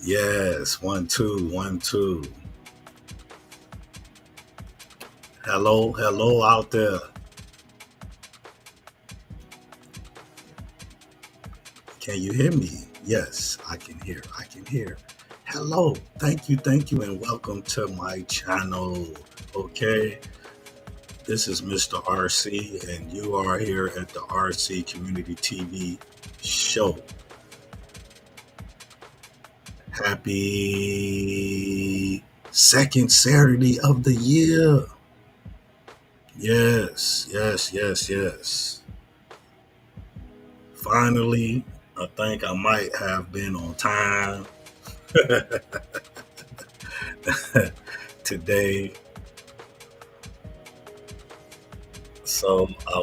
Yes, 1 2 1 2. Hello, hello out there. Can you hear me? Yes, I can hear. I can hear. Hello, thank you, and welcome to my channel. Okay, this is Mr. RC, and you are here at the RC Community TV show. Happy second Saturday of the year. Yes. Finally, I think I might have been on time today. So I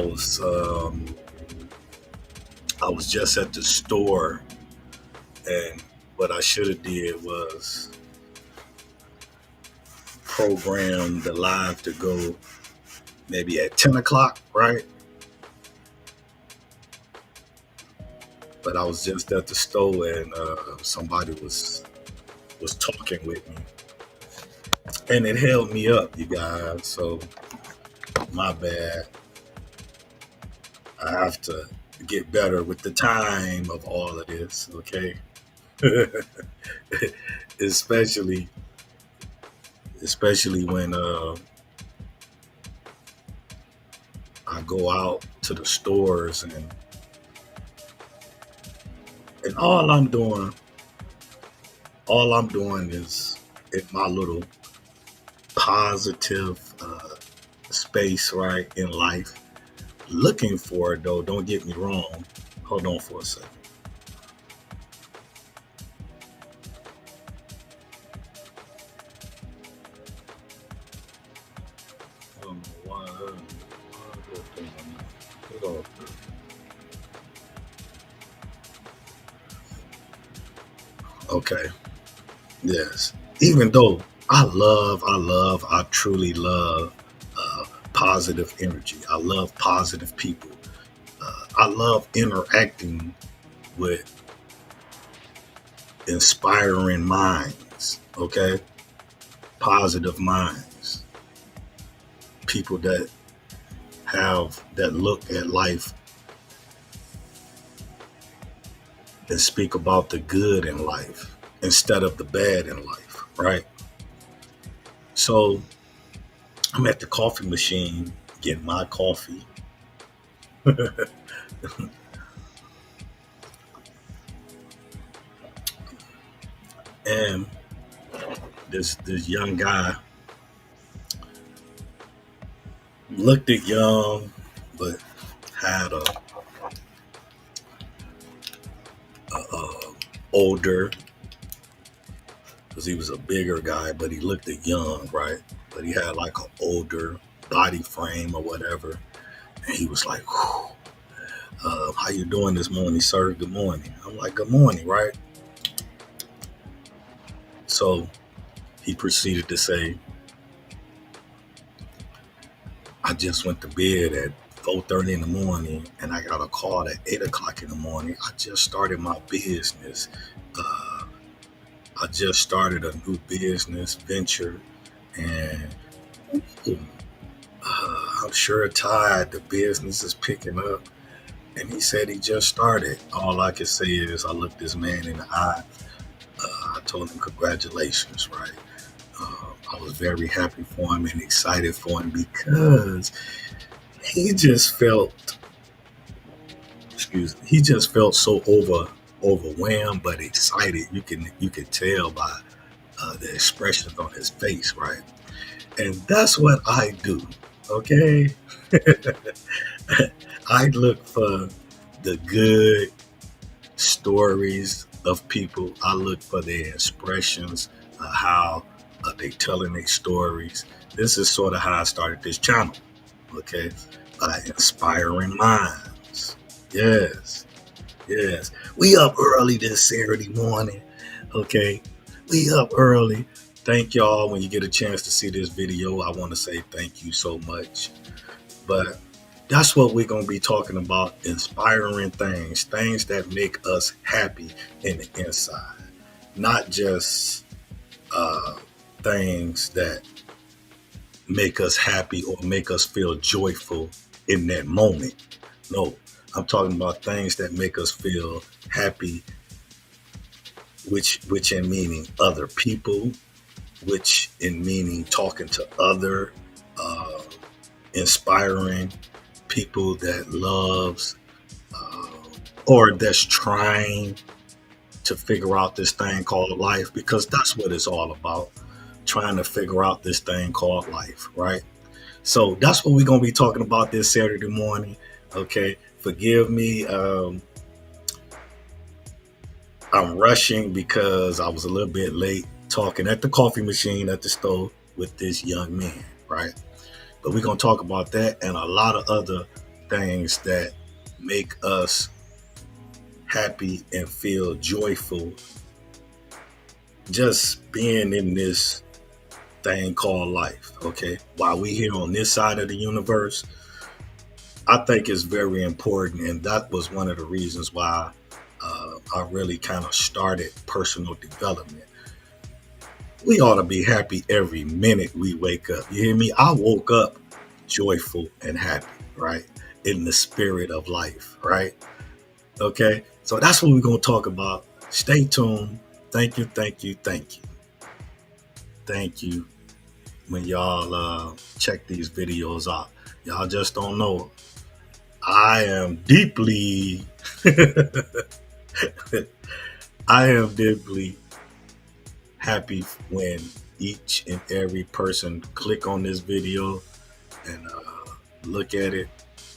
was just at the store, and what I should have did was program the live to go maybe at 10 o'clock, right? But I was just at the store, and somebody was talking with me, and it held me up, you guys. So my bad. I have to get better with the time of all of this, okay? especially especially when I go out to the stores, and all I'm doing is in my little positive space, right, in life, looking for it, though. Don't get me wrong. Hold on for a second. I don't know why. Okay. Yes. Even though I truly love positive energy. I love positive people. I love interacting with inspiring minds. Okay. Positive minds. People that look at life and speak about the good in life instead of the bad in life. Right. So I'm at the coffee machine getting my coffee. And this young guy looked at young, but had a older, because he was a bigger guy, but he looked at young, right? But he had like an older body frame or whatever, and he was like, "How you doing this morning, sir? Good morning." I'm like, "Good morning," right? So he proceeded to say, "I just went to bed at 4:30 in the morning, and I got a call at 8 o'clock in the morning. I just started my business. Uh, I just started a new business venture, and I'm sure tired. The business is picking up." And he said he just started. All I could say is I looked this man in the eye. I told him congratulations, right? I was very happy for him and excited for him because he just felt, he just felt so overwhelmed but excited. You can tell by the expressions on his face, right? And that's what I do. Okay, I look for the good stories of people. I look for their expressions, how they telling their stories. This is sort of how I started this channel. Okay, inspiring minds. Yes, yes. We up early this Saturday morning. Okay, we up early. Thank y'all. When you get a chance to see this video, I want to say thank you so much. But that's what we're going to be talking about: inspiring things that make us happy in the inside. not just uh, things that make us happy or make us feel joyful in that moment. No, I'm talking about things that make us feel happy, which in meaning other people, which in meaning talking to other uh, inspiring people that loves uh, or that's trying to figure out this thing called life, because that's what it's all about, trying to figure out this thing called life, right? So that's what we're going to be talking about this Saturday morning. Okay, forgive me. I'm rushing because I was a little bit late talking at the coffee machine at the stove with this young man, right? But we're going to talk about that and a lot of other things that make us happy and feel joyful just being in this thing called life. Okay, while we here on this side of the universe, I think it's very important, and that was one of the reasons why I really kind of started personal development. We ought to be happy every minute we wake up. You hear me? I woke up joyful and happy, right? In the spirit of life, right? Okay, so that's what we're going to talk about. Stay tuned. Thank you, thank you, thank you, thank you. When y'all check these videos out, y'all just don't know. I am deeply, I am deeply happy when each and every person click on this video and look at it.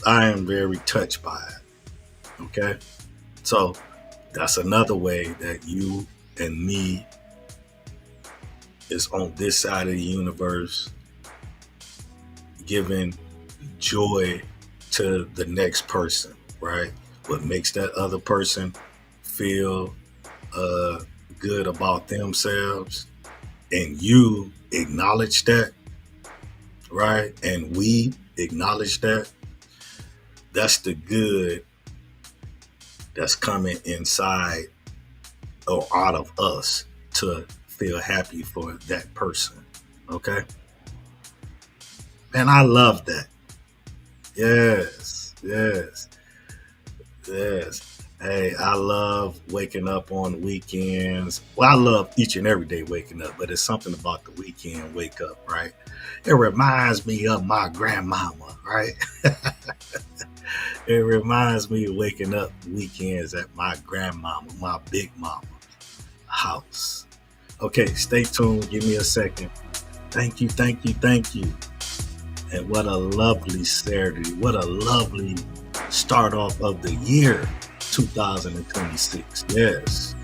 I am very touched by it. Okay, so that's another way that you and me is on this side of the universe, giving joy to the next person, right? What makes that other person feel uh, good about themselves, and you acknowledge that, right? And we acknowledge that. That's the good that's coming inside or out of us to feel happy for that person. Okay? And I love that. Yes, yes, yes. Hey, I love waking up on weekends. Well, I love each and every day waking up, but it's something about the weekend wake up, right? It reminds me of my grandmama, right? It reminds me of waking up weekends at my grandmama, my big mama house. Okay, stay tuned. Give me a second. Thank you, thank you, thank you. And what a lovely Saturday. What a lovely start off of the year 2026. Yes.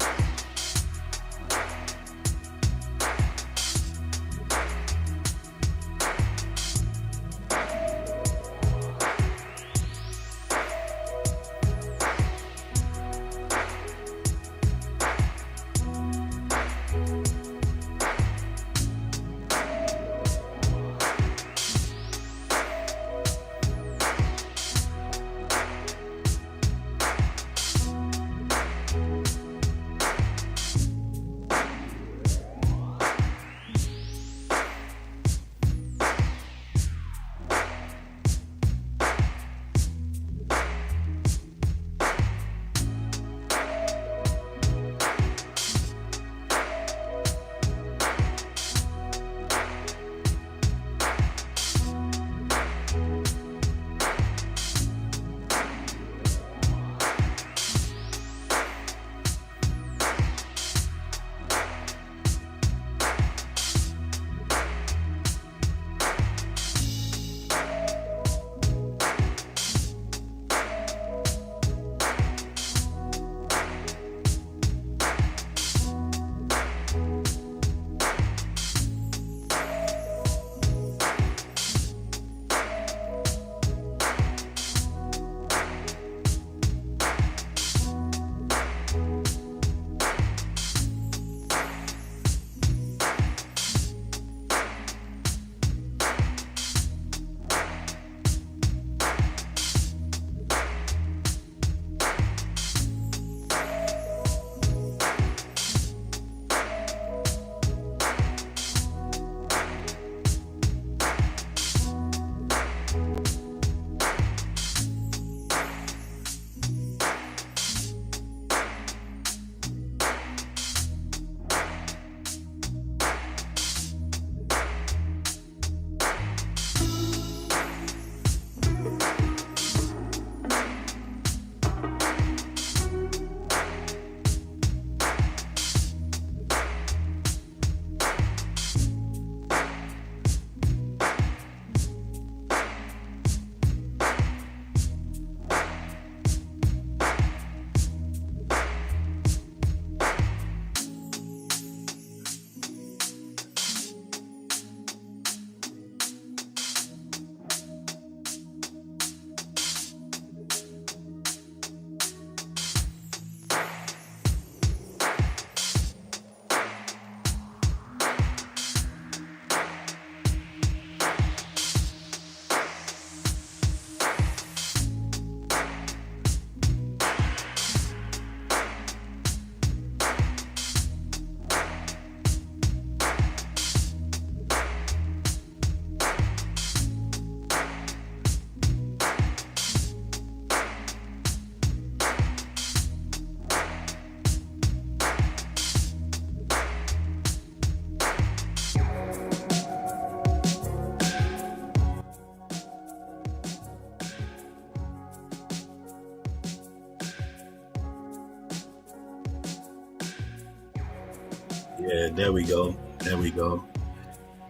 Yeah, there we go. There we go.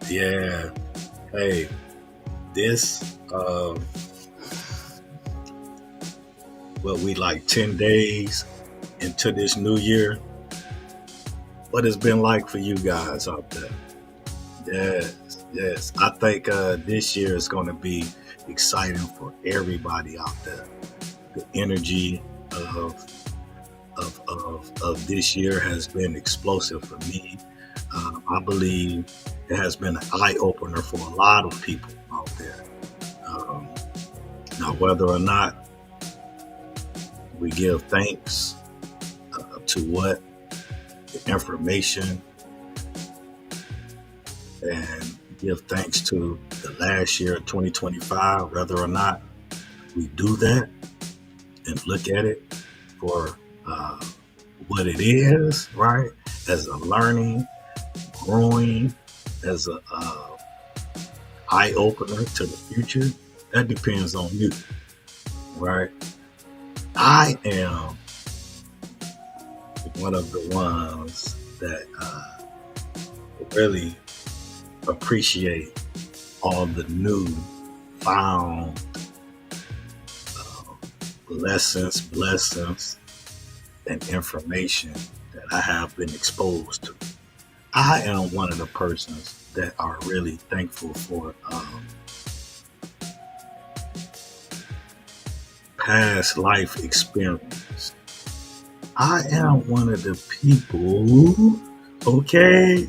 Yeah. Hey, this what we like 10 days into this new year. What it's been like for you guys out there? Yes, yes. I think this year is going to be exciting for everybody out there. The energy of of this year has been explosive for me. I believe it has been an eye opener for a lot of people out there. Um, Now, whether or not we give thanks to what the information and give thanks to the last year, 2025, whether or not we do that and look at it for uh, what it is, right? As a learning, growing, as a eye opener to the future, that depends on you, right? I am one of the ones that really appreciate all the new found uh, lessons, blessings, and information that I have been exposed to. I am one of the persons that are really thankful for past life experience. I am one of the people, okay,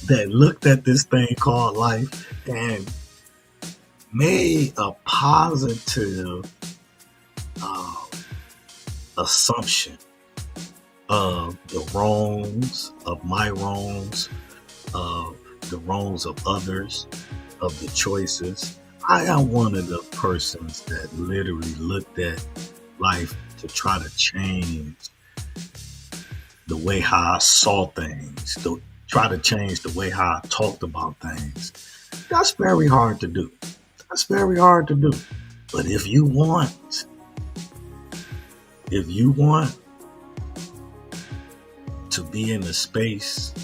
that looked at this thing called life and made a positive uh, assumption of the wrongs, of my wrongs, of the wrongs of others, of the choices. I am one of the persons that literally looked at life to try to change the way how I saw things, to try to change the way how I talked about things. That's very hard to do. That's very hard to do. But if you want to be in a space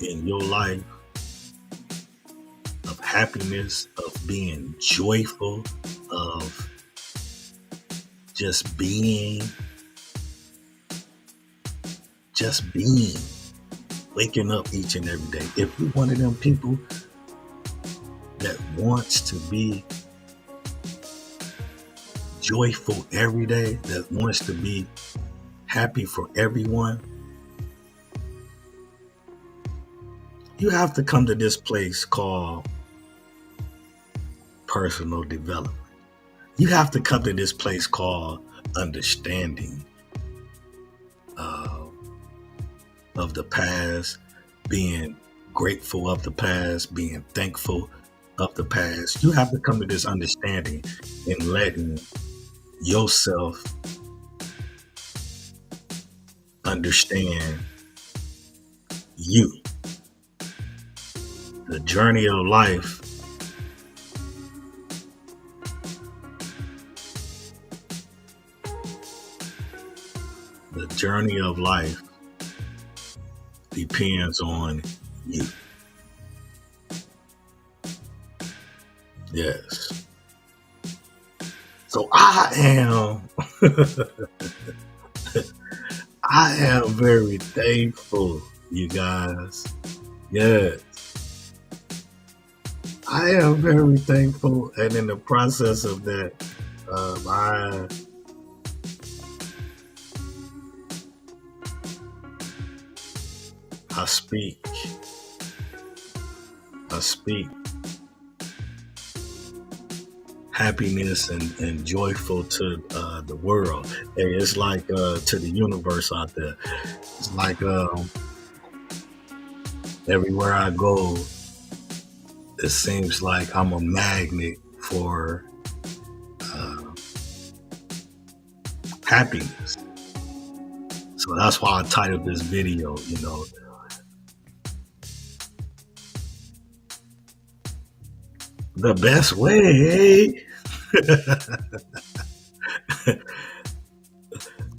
in your life of happiness, of being joyful, of just being, waking up each and every day. If you're one of them people that wants to be joyful every day, that wants to be happy for everyone, you have to come to this place called personal development. You have to come to this place called understanding uh, of the past, being grateful of the past, being thankful of the past. You have to come to this understanding and letting yourself understand you. The journey of life the journey of life depends on you. Yes. So I am I am very thankful, you guys. Yes. I am very thankful, and in the process of that, I I speak, I speak happiness and joyful to the world. Hey, it's like to the universe out there. It's like everywhere I go, it seems like I'm a magnet for uh, happiness. So that's why I titled this video, the best way,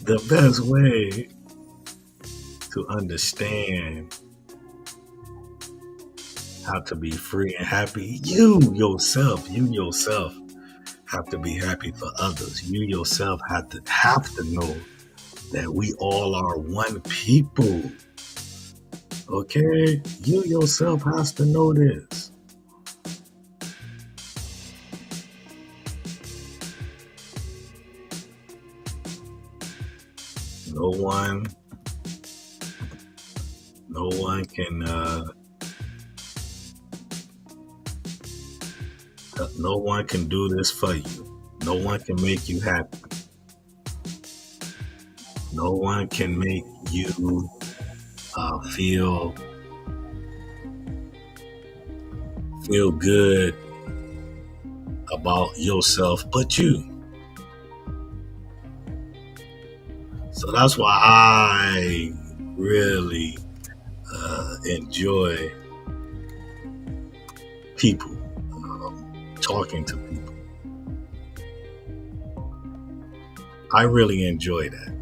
the best way to understand how to be free and happy. You yourself have to be happy for others. You yourself have to know that we all are one people. Okay? You yourself has to know this. No one can do this for you. No one can make you happy. No one can make you feel good about yourself but you. So that's why I really enjoy people, talking to people. I really enjoy that.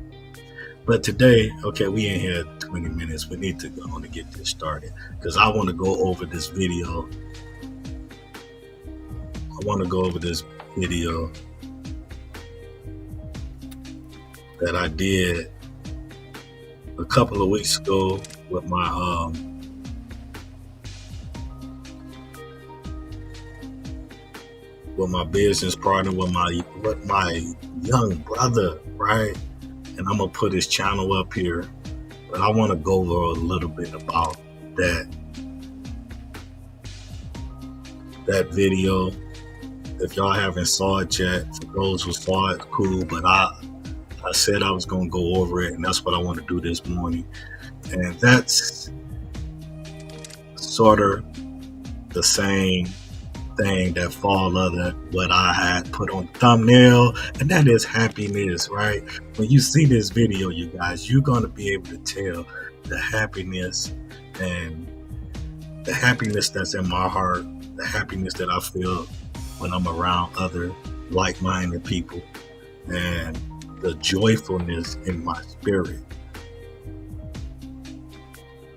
But today, okay, we in here 20 minutes. We need to go on to get this started because I want to go over this video. That I did a couple of weeks ago with my business partner, with my young brother, right? And I'm gonna put his channel up here, but I want to go over a little bit about that video. If y'all haven't saw it yet, for those who saw it, cool. But I said I was gonna go over it, and that's what I want to do this morning. And that's sort of the same thing that fall under what I had put on the thumbnail, and that is happiness, right? When you see this video, you guys, you're gonna be able to tell the happiness and the happiness that's in my heart, the happiness that I feel when I'm around other like-minded people, and the joyfulness in my spirit.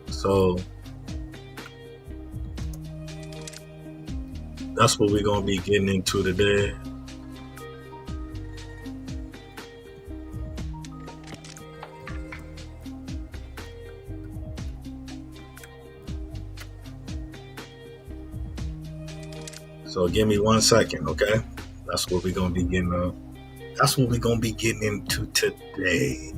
So that's what we're going to be getting into today. So give me 1 second, okay? That's what we're going to be getting into today.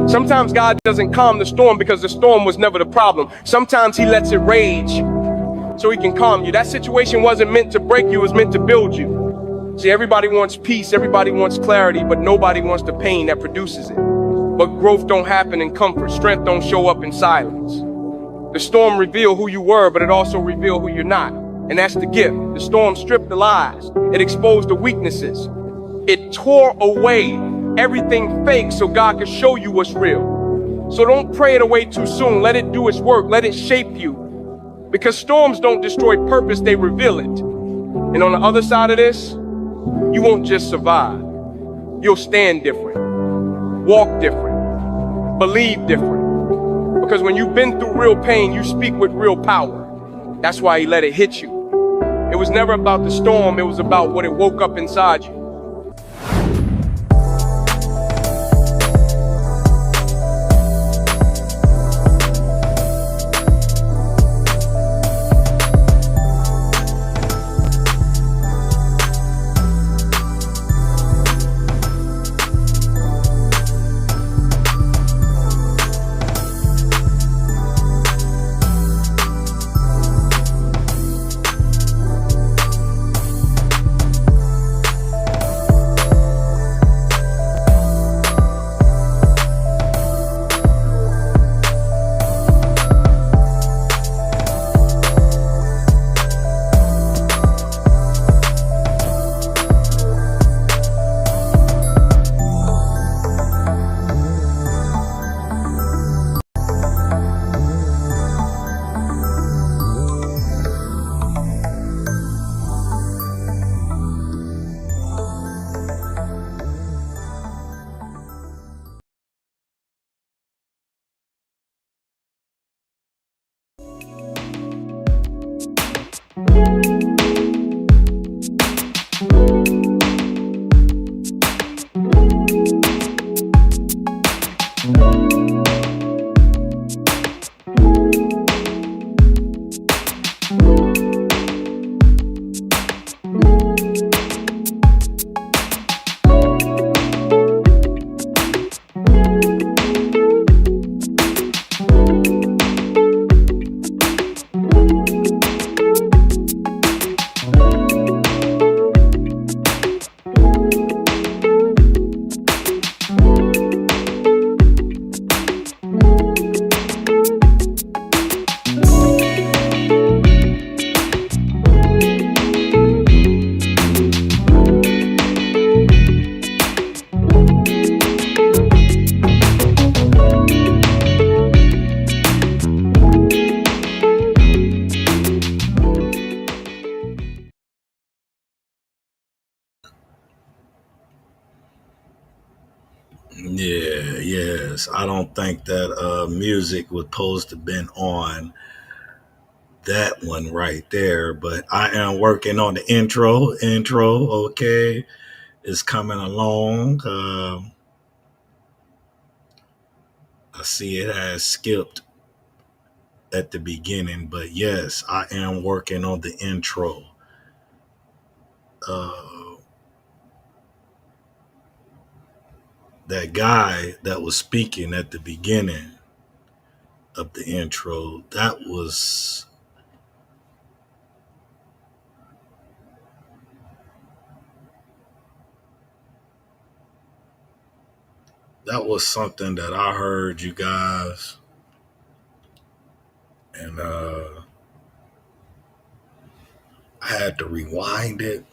Sometimes God doesn't calm the storm because the storm was never the problem. Sometimes he lets it rage so he can calm you. That situation wasn't meant to break you, it was meant to build you. See, everybody wants peace, everybody wants clarity, but nobody wants the pain that produces it. But growth don't happen in comfort. Strength don't show up in silence. The storm revealed who you were, but it also revealed who you're not. And that's the gift. The storm stripped the lies. It exposed the weaknesses. It tore away everything fake so God can show you what's real. So don't pray it away too soon. Let it do its work. Let it shape you. Because storms don't destroy purpose, they reveal it. And on the other side of this, you won't just survive. You'll stand different, walk different, believe different. Because when you've been through real pain, you speak with real power. That's why he let it hit you. It was never about the storm, it was about what it woke up inside you. Yeah, yes. I don't think that music was supposed to been on that one right there, but I am working on the intro. Intro, okay, is coming along. I see it has skipped at the beginning, but yes, I am working on the intro. Uh, that guy that was speaking at the beginning of the intro, that was something that I heard, you guys, and I had to rewind it.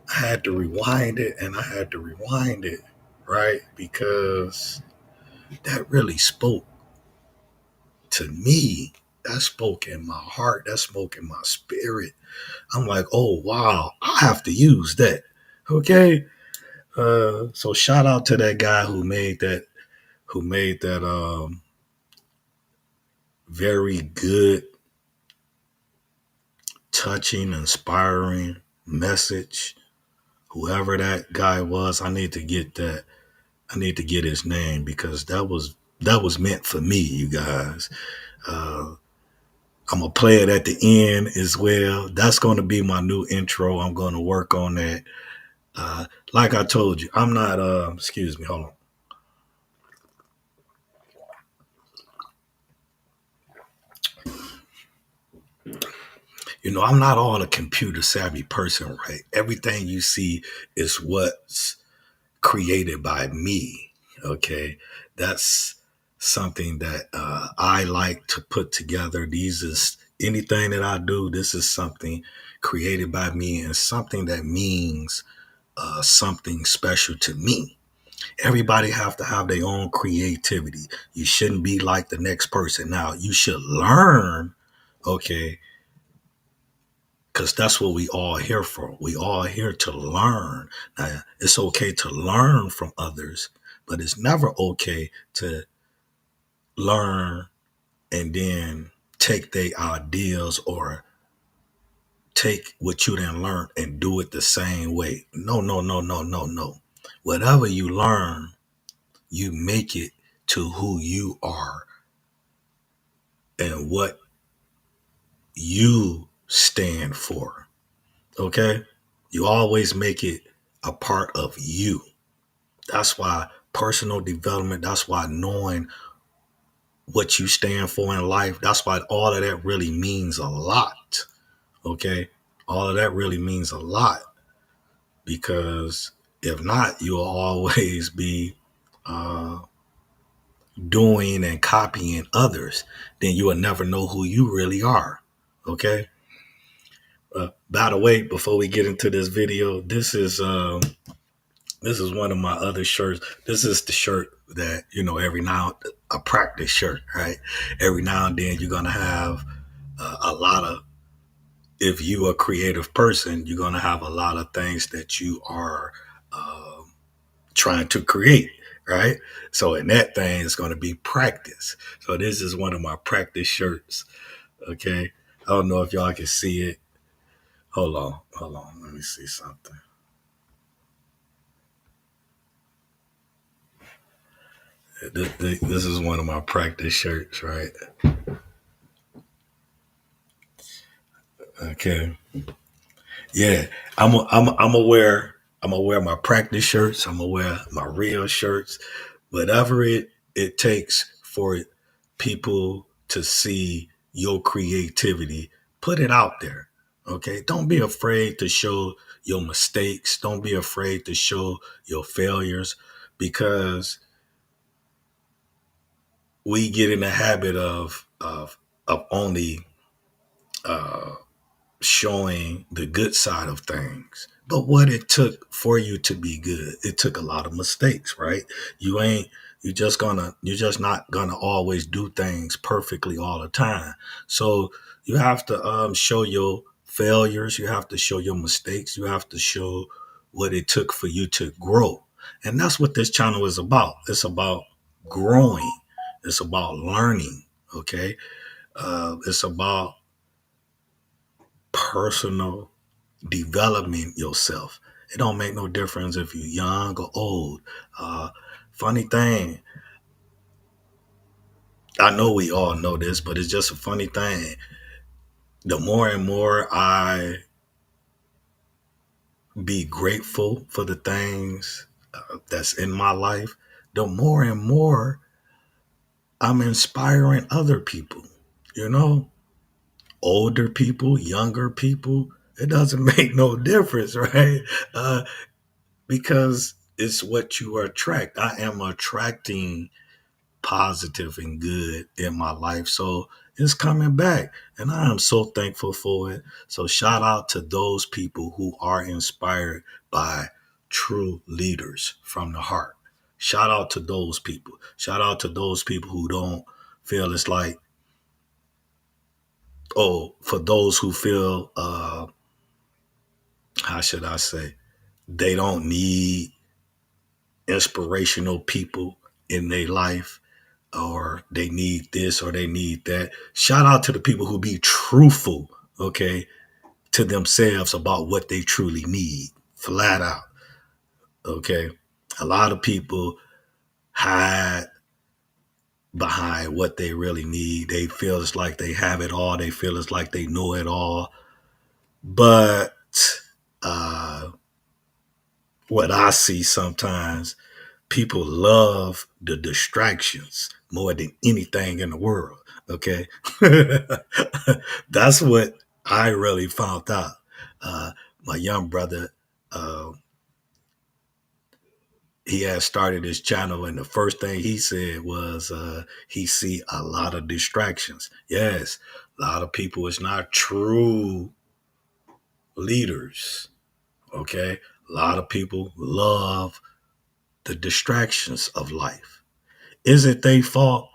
I had to rewind it, and I had to rewind it, right? Because that really spoke to me. That spoke in my heart. That spoke in my spirit. I'm like, oh wow, I have to use that. Okay. So shout out to that guy who made that very good, touching, inspiring message. Whoever that guy was, I need to get that. I need to get his name because that was meant for me, you guys. Uh, I'm gonna play it at the end as well. That's gonna be my new intro. I'm gonna work on that. Like I told you, I'm not. Excuse me. Hold on. I'm not all a computer savvy person, right? Everything you see is what's created by me. Okay, that's something that I like to put together. These is anything that I do. This is something created by me and something that means something special to me. Everybody have to have their own creativity. You shouldn't be like the next person. Now you should learn, okay, because that's what we all here for. We all here to learn. Now, it's okay to learn from others, but it's never okay to learn and then take their ideas or take what you didn't learn and do it the same way. No, no, no, no, no, no. Whatever you learn, you make it to who you are and what you stand for. Okay? You always make it a part of you. That's why personal development, that's why knowing what you stand for in life, that's why all of that really means a lot. Okay? All of that really means a lot because if not, you'll always be uh, doing and copying others. Then you will never know who you really are. Okay? By the way, before we get into this video, this is one of my other shirts. This is the shirt that, every now, a practice shirt, right? Every now and then you're going to have a lot of, if you are a creative person, you're going to have a lot of things that you are uh, trying to create. right? So in that thing, it's going to be practice. So this is one of my practice shirts. Okay. I don't know if y'all can see it. Hold on. Let me see something. This is one of my practice shirts, right? Okay. Yeah, I'm aware. I'm aware my practice shirts. I'm aware my real shirts. Whatever it takes for people to see your creativity, put it out there. Okay, don't be afraid to show your mistakes. Don't be afraid to show your failures, because we get in the habit of only uh, showing the good side of things. But what it took for you to be good, it took a lot of mistakes, right? You ain't you're just not gonna always do things perfectly all the time. So you have to show your failures, you have to show your mistakes, you have to show what it took for you to grow. And that's what this channel is about. It's about growing. It's about learning. Okay. It's about personal developing yourself. It don't make no difference if you're young or old. Uh, Funny thing, I know we all know this, but it's just a funny thing. The more and more I be grateful for the things that's in my life, the more and more I'm inspiring other people. You know, older people, younger people. It doesn't make no difference, right? Because it's what you attract. I am attracting positive and good in my life. So it's coming back. And I am so thankful for it. So shout out to those people who are inspired by true leaders from the heart. Shout out to those people. Shout out to those people who don't feel it's like, oh, for those who feel, how should I say, they don't need inspirational people in their life, or they need this or they need that. Shout out to the people who be truthful, okay, to themselves about what they truly need, flat out, okay. A lot of people hide behind what they really need. They feel it's like they have it all. They feel it's like they know it all. But uh, what I see sometimes, people love the distractions more than anything in the world. Okay. That's what I really found out. Uh, my young brother, uh, he had started his channel, and the first thing he said was he see a lot of distractions. Yes, a lot of people is not true leaders. Okay. A lot of people love the distractions of life. Is it their fault?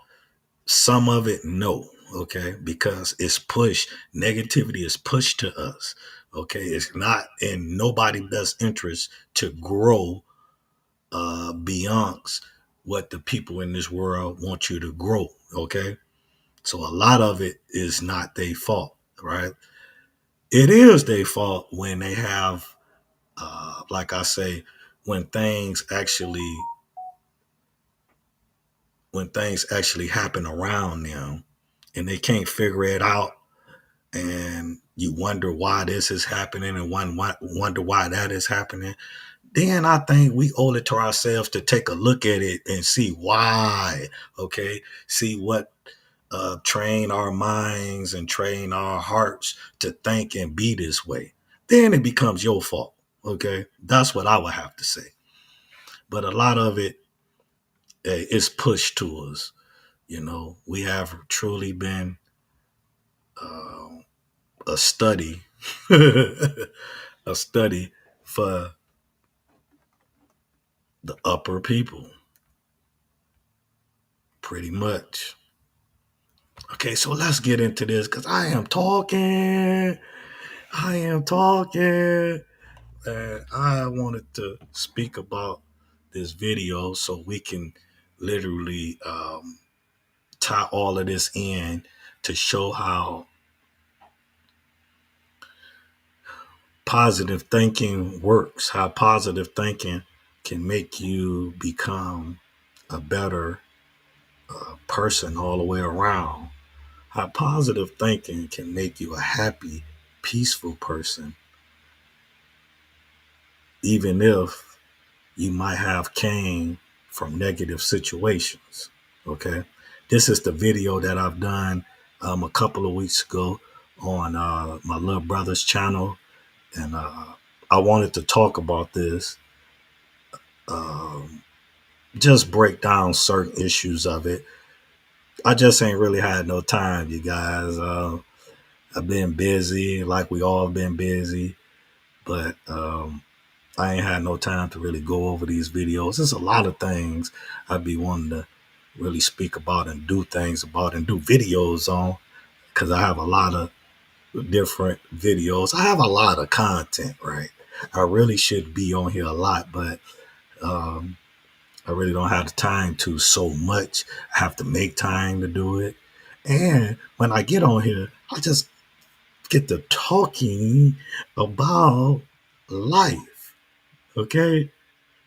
Some of it, no. Okay, because it's pushed. Negativity is pushed to us. Okay, it's not in nobody's best interest to grow beyond what the people in this world want you to grow. Okay, so a lot of it is not their fault, right? It is their fault when they have, like I say, when things actually when things actually happen around them and they can't figure it out, and you wonder why this is happening and wonder why that is happening, then I think we owe it to ourselves to take a look at it and see why. Okay, see what train our minds and train our hearts to think and be this way. Then it becomes your fault. Okay, that's what I would have to say. But a lot of it is pushed to us. You know, we have truly been uh, a study, a study for the upper people, pretty much. Okay, so let's get into this because I am talking. I am talking. And I wanted to speak about. this video so we can literally tie all of this in to show how positive thinking works, how positive thinking can make you become a better person all the way around, how positive thinking can make you a happy, peaceful person, even if you might have came from negative situations. Okay. This is the video that I've done a couple of weeks ago on my little brother's channel. And I wanted to talk about this, um, just break down certain issues of it. I just ain't really had no time, you guys. I've been busy, like we all been busy, but I ain't had no time to really go over these videos. There's a lot of things I'd be wanting to really speak about and do things about and do videos on, because I have a lot of different videos. I have a lot of content, right? I really should be on here a lot, but um, I really don't have the time to so much. I have to make time to do it. And when I get on here, I just get to talking about life, okay?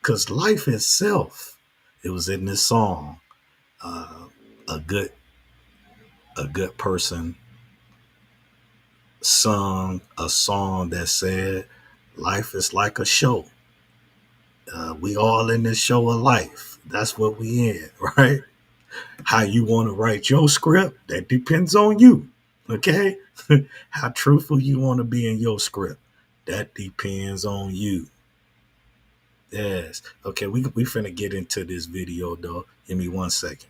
Because life itself, it was in this song. Uh, a good a good person sung a song that said, "Life is like a show. We all in this show of life. That's what we in, right? How you want to write your script, that depends on you. Okay? How truthful you want to be in your script, that depends on you." Yes. Okay, we finna get into this video though. Give me 1 second.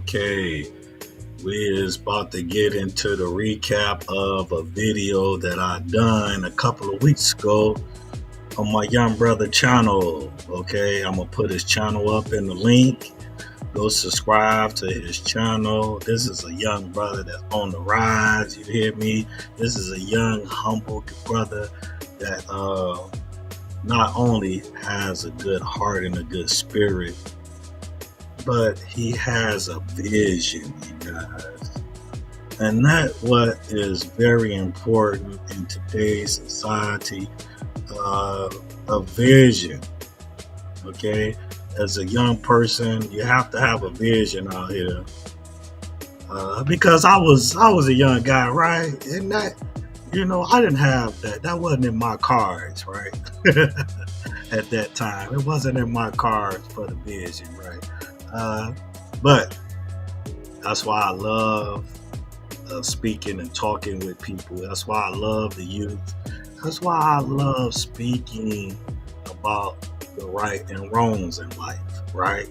Okay. We is about to get into the recap of a video that I done a couple of weeks ago on my young brother channel. Okay, I'm gonna put his channel up in the link. Go subscribe to his channel. This is a young brother that's on the rise. You hear me? This is a young, humble brother that not only has a good heart and a good spirit, but he has a vision, you guys. And that what is very important in today's society, a vision. Okay, as a young person, you have to have a vision out here. Because I was a young guy, right? And that, I didn't have that. That wasn't in my cards, right? At that time, it wasn't in my cards for the vision, right? But that's why I love speaking and talking with people. That's why I love the youth. That's why I love speaking about the right and wrongs in life, right?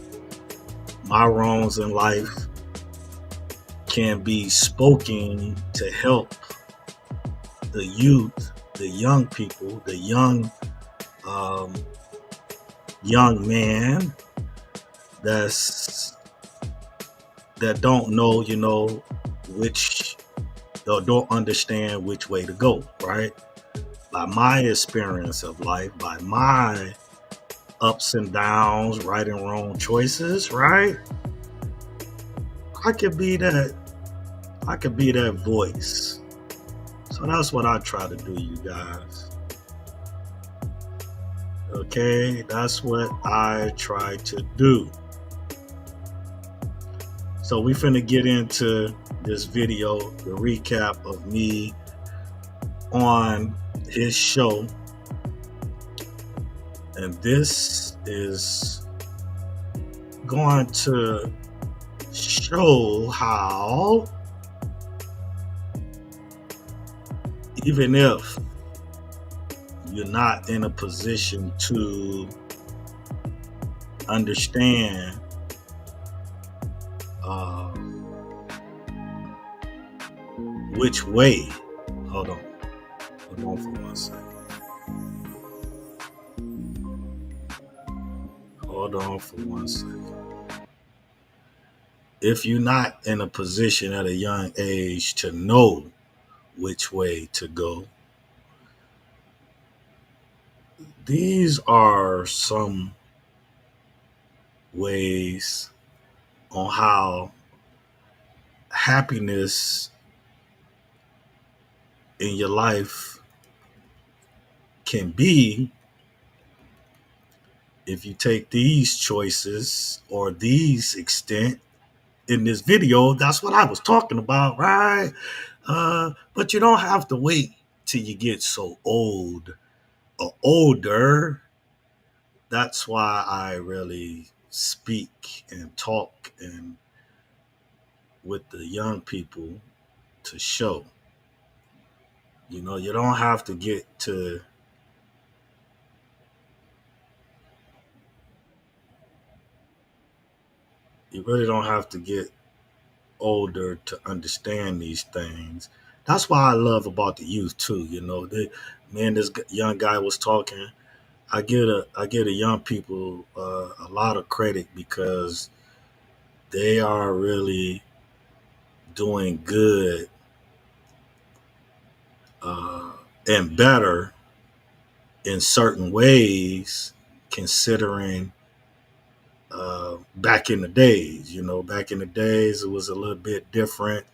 My wrongs in life can be spoken to help the youth, the young people, the um, young man that's that don't know, which don't understand which way to go, right? By my experience of life, by my ups and downs, right and wrong choices, right? I could be that. I could be that voice. So that's what I try to do, you guys. Okay, that's what I try to do. So we finna get into this video, the recap of me on his show. And this is going to show how even if you're not in a position to understand which way, hold on for 1 second. Hold on for 1 second. If you're not in a position at a young age to know which way to go, these are some ways on how happiness in your life can be if you take these choices or these extent in this video. That's what I was talking about, right? But you don't have to wait till you get so old or older. That's why I really speak and talk and with the young people to show. You don't have to get to, you really don't have to get older to understand these things. That's why I love about the youth too. Man, this young guy was talking. I get a young people a lot of credit because they are really doing good uh, and better in certain ways, considering back in the days. Back in the days it was a little bit different.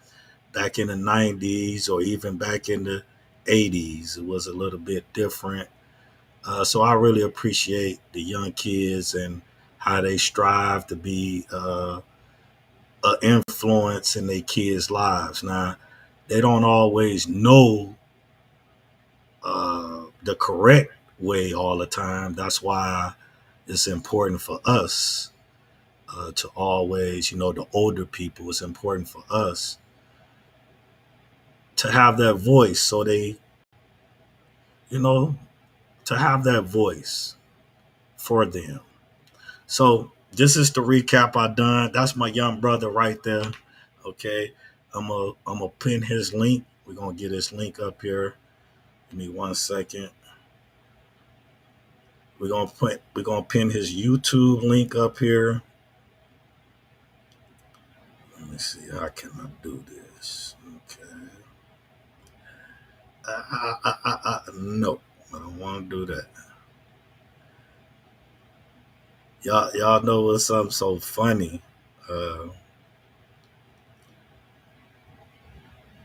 Back in the 90s or even back in the 80s, it was a little bit different. So I really appreciate the young kids and how they strive to be an influence in their kids' lives. Now, they don't always know the correct way all the time. That's why it's important for us to always, the older people, it's important for us to have that voice so they, you know, to have that voice for them. So this is the recap I done. That's my young brother right there. Okay. I'm gonna pin his link. We're gonna get his link up here. Give me 1 second. We're gonna pin his YouTube link up here. me see. How can I do this? Okay. No, I don't want to do that. Y'all know what's something so funny? Uh,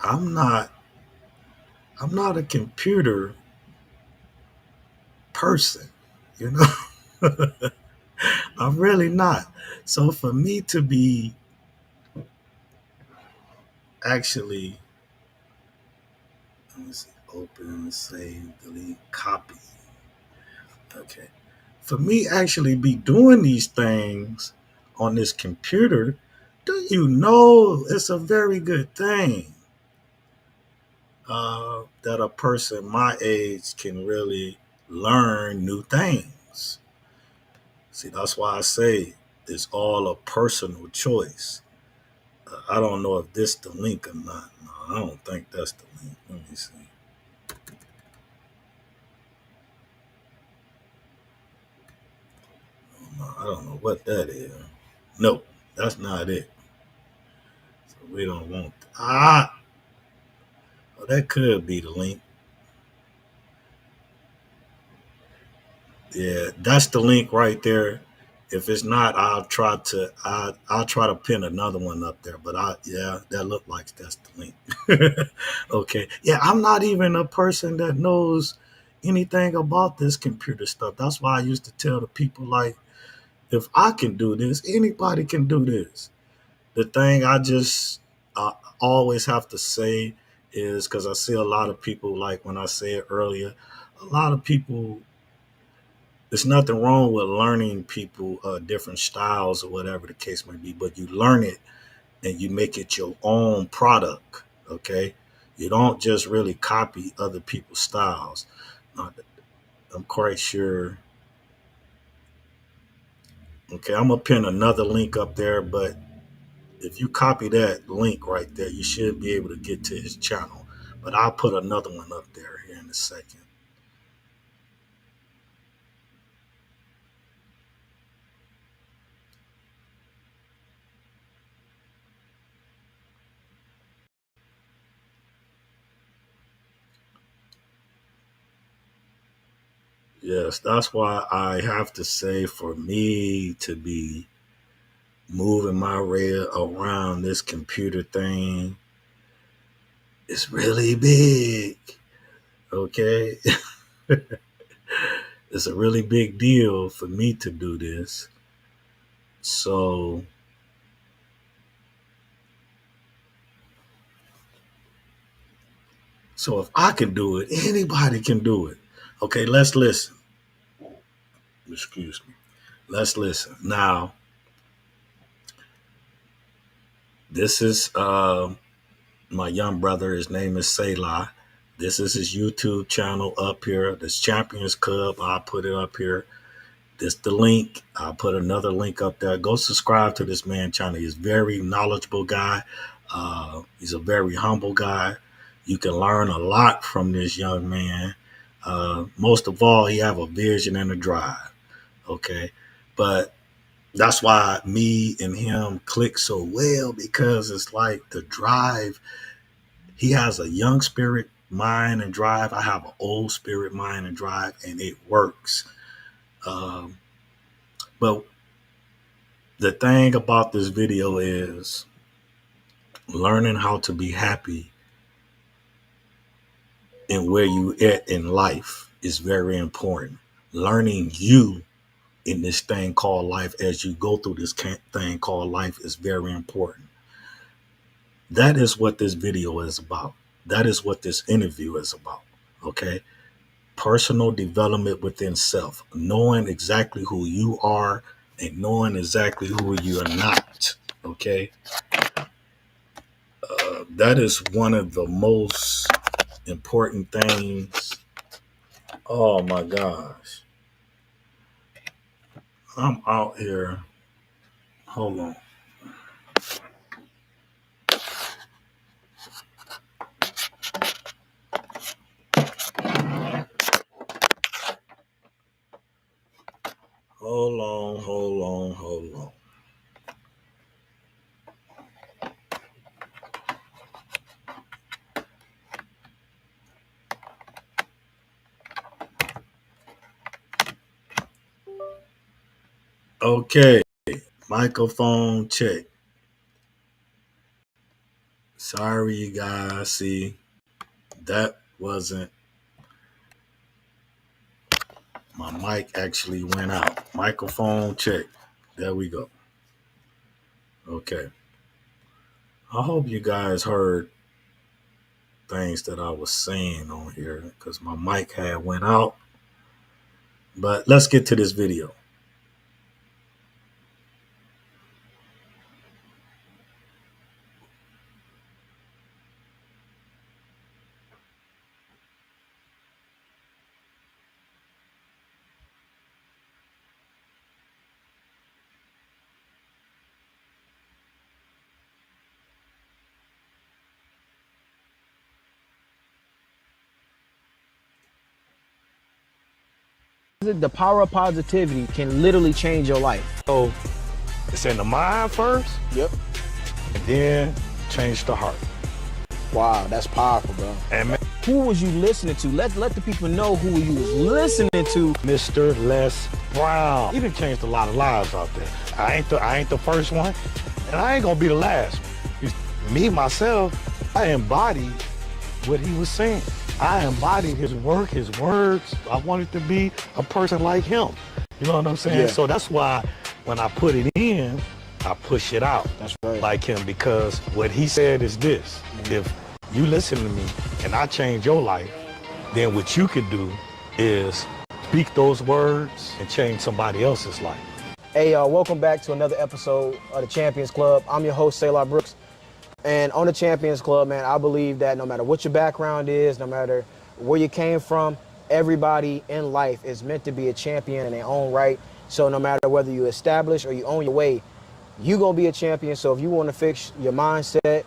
I'm not. I'm not a computer person. You know, I'm really not. So for me to be actually, let me see, open, save, delete, copy. Okay. For me actually be doing these things on this computer, do you know it's a very good thing that a person my age can really learn new things. See, that's why I say it's all a personal choice. I don't know if this the link or not. No, I don't think that's the link. Let me see. No, I don't know what that is. Nope, that's not it. So we don't want. Oh, that could be the link. Yeah, that's the link right there. If it's not, I'll try to pin another one up there. But yeah, that looked like that's the link. Okay. Yeah, I'm not even a person that knows anything about this computer stuff. That's why I used to tell the people like, if I can do this, anybody can do this. The thing I just always have to say is because I see a lot of people like when I said earlier, a lot of people, there's nothing wrong with learning people different styles or whatever the case may be, but you learn it and you make it your own product. Okay, you don't just really copy other people's styles. Uh, I'm quite sure. Okay, I'm gonna pin another link up there, but if you copy that link right there, you should be able to get to his channel. But I'll put another one up there here in a second. Yes, that's why I have to say for me to be moving my red around this computer thing is really big. Okay. It's a really big deal for me to do this. So if I can do it, anybody can do it. Okay, let's listen. Excuse me. Let's listen. Now, this is my young brother. His name is Selah. This is his YouTube channel up here. This Champions Club. I put it up here. This the link. I'll put another link up there. Go subscribe to this man channel. He's a very knowledgeable guy. He's a very humble guy. You can learn a lot from this young man. Most of all, he have a vision and a drive. Okay, but that's why me and him click so well because it's like the drive. He has a young spirit, mind, and drive. I have an old spirit, mind, and drive, and it works. Um, but the thing about this video is learning how to be happy and where you at in life is very important. Learning you in this thing called life as you go through this thing called life is very important. That is what this video is about. That is what this interview is about. Okay. Personal development within self, knowing exactly who you are and knowing exactly who you are not. Okay. That is one of the most important things. Oh my gosh. I'm out here. Hold on. Hold on. Hold on. Hold on. Okay, microphone check. Sorry, you guys. See, that wasn't my mic. Actually went out. Microphone check. There we go. Okay. I hope you guys heard things that I was saying on here because my mic had went out. But let's get to this video. The power of positivity can literally change your life. So it's in the mind first, Yep. and then change the heart. Wow, that's powerful, bro. And Who was you listening to? Let the people know who you was listening to. Mr. Les Brown. He done changed a lot of lives out there. I ain't the first one, and I ain't gonna be the last. Me, myself, I embody what he was saying. I embodied his work, his words. I wanted to be a person like him. You know what I'm saying? Yeah. So that's why when I put it in, I push it out. That's right. Like him, because what he said is this: if you listen to me and I change your life, then what you could do is speak those words and change somebody else's life. Hey, y'all, welcome back to another episode of the Champions Club. I'm your host, Sailor Brooks. And on the Champions Club, man, I believe that no matter what your background is, no matter where you came from, everybody in life is meant to be a champion in their own right. So no matter whether you establish or you own your way, you're going to be a champion. So if you want to fix your mindset,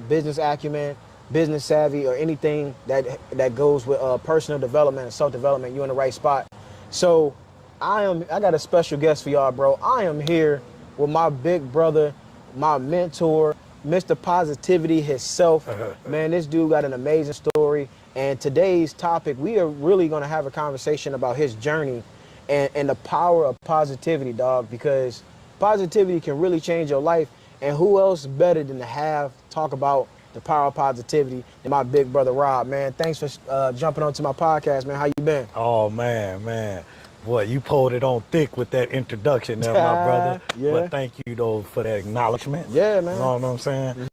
business acumen, business savvy, or anything that goes with personal development and self-development, you're in the right spot. So I got a special guest for y'all, bro. I am here with my big brother, my mentor, Mr. Positivity himself. Man, this dude got an amazing story. And today's topic, we are really going to have a conversation about his journey and the power of positivity, dog, because positivity can really change your life. And who else better than to talk about the power of positivity than my big brother, Rob, man. Thanks for jumping onto my podcast, man. How you been? Oh, man. Boy, you pulled it on thick with that introduction there, my brother. Yeah. But thank you, though, for that acknowledgement. Yeah, man. You know what I'm saying?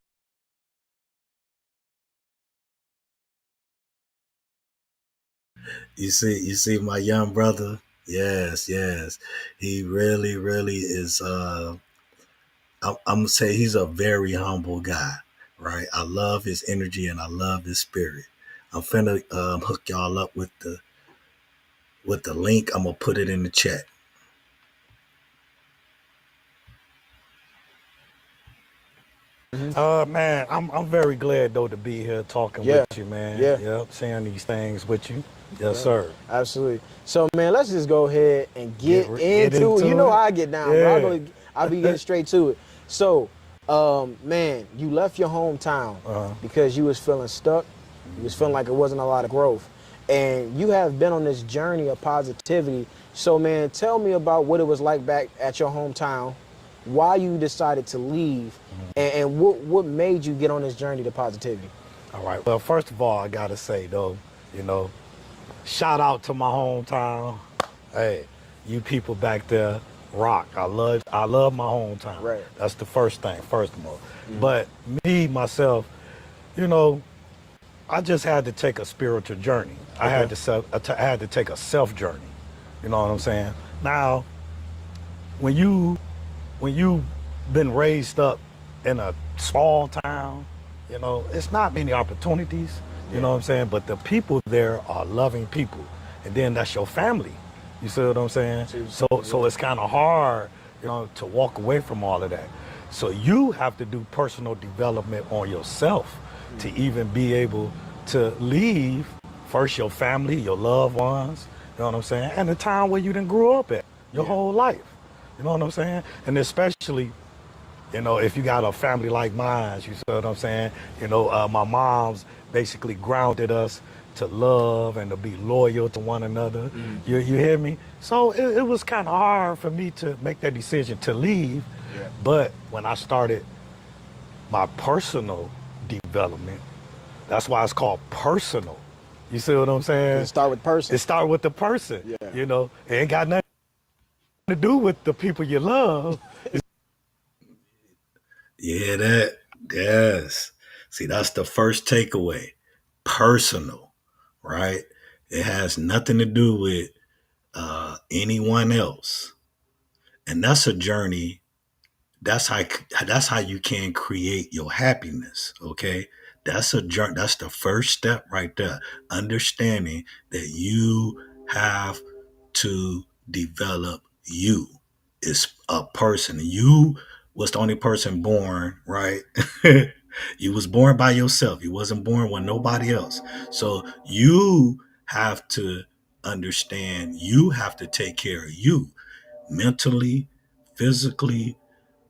You see my young brother? Yes. He really is, I'm gonna say he's a very humble guy, right? I love his energy and I love his spirit. I'm finna hook y'all up with the link. I'm gonna put it in the chat. Man, I'm very glad though to be here talking Yeah. with you, man. Yeah. Yep, sharing these things with you. Yes, sir. Absolutely. So, man, let's just go ahead and get Get into it. You know it. how I get down, Yeah. bro. I'll be getting straight to it. So, man, you left your hometown because you was feeling stuck. You was feeling like it wasn't a lot of growth. And you have been on this journey of positivity. So, man, tell me about what it was like back at your hometown, why you decided to leave, and what made you get on this journey to positivity. All right. Well, first of all, I gotta say though, shout out to my hometown. Hey, you people back there rock. I love my hometown. Right. That's the first thing, first of all. But me, myself, I just had to take a spiritual journey. I had to take a self journey. You know what I'm saying? Now, when you've been raised up in a small town, it's not many opportunities. You know what I'm saying? But the people there are loving people, and then that's your family. You see what I'm saying? So it's kind of hard, to walk away from all of that. So you have to do personal development on yourself to even be able to leave first your family, your loved ones. You know what I'm saying? And the town where you done grew up at your whole life. You know what I'm saying? And especially, if you got a family like mine, you see what I'm saying? My mom's basically grounded us, to love and to be loyal to one another. You hear me? So it was kind of hard for me to make that decision to leave. Yeah. But when I started my personal development, that's why it's called personal. You see what I'm saying? It start with person. It start with the person. Yeah. You know, it ain't got nothing to do with the people you love. Yeah, yes. See, that's the first takeaway. Personal, right? It has nothing to do with anyone else. And that's a journey. That's how you can create your happiness. Okay. That's a journey. That's the first step right there. Understanding that you have to develop you. Is a person. You was the only person born, right? You was born by yourself. You wasn't born with nobody else. So you have to understand, you have to take care of you mentally, physically,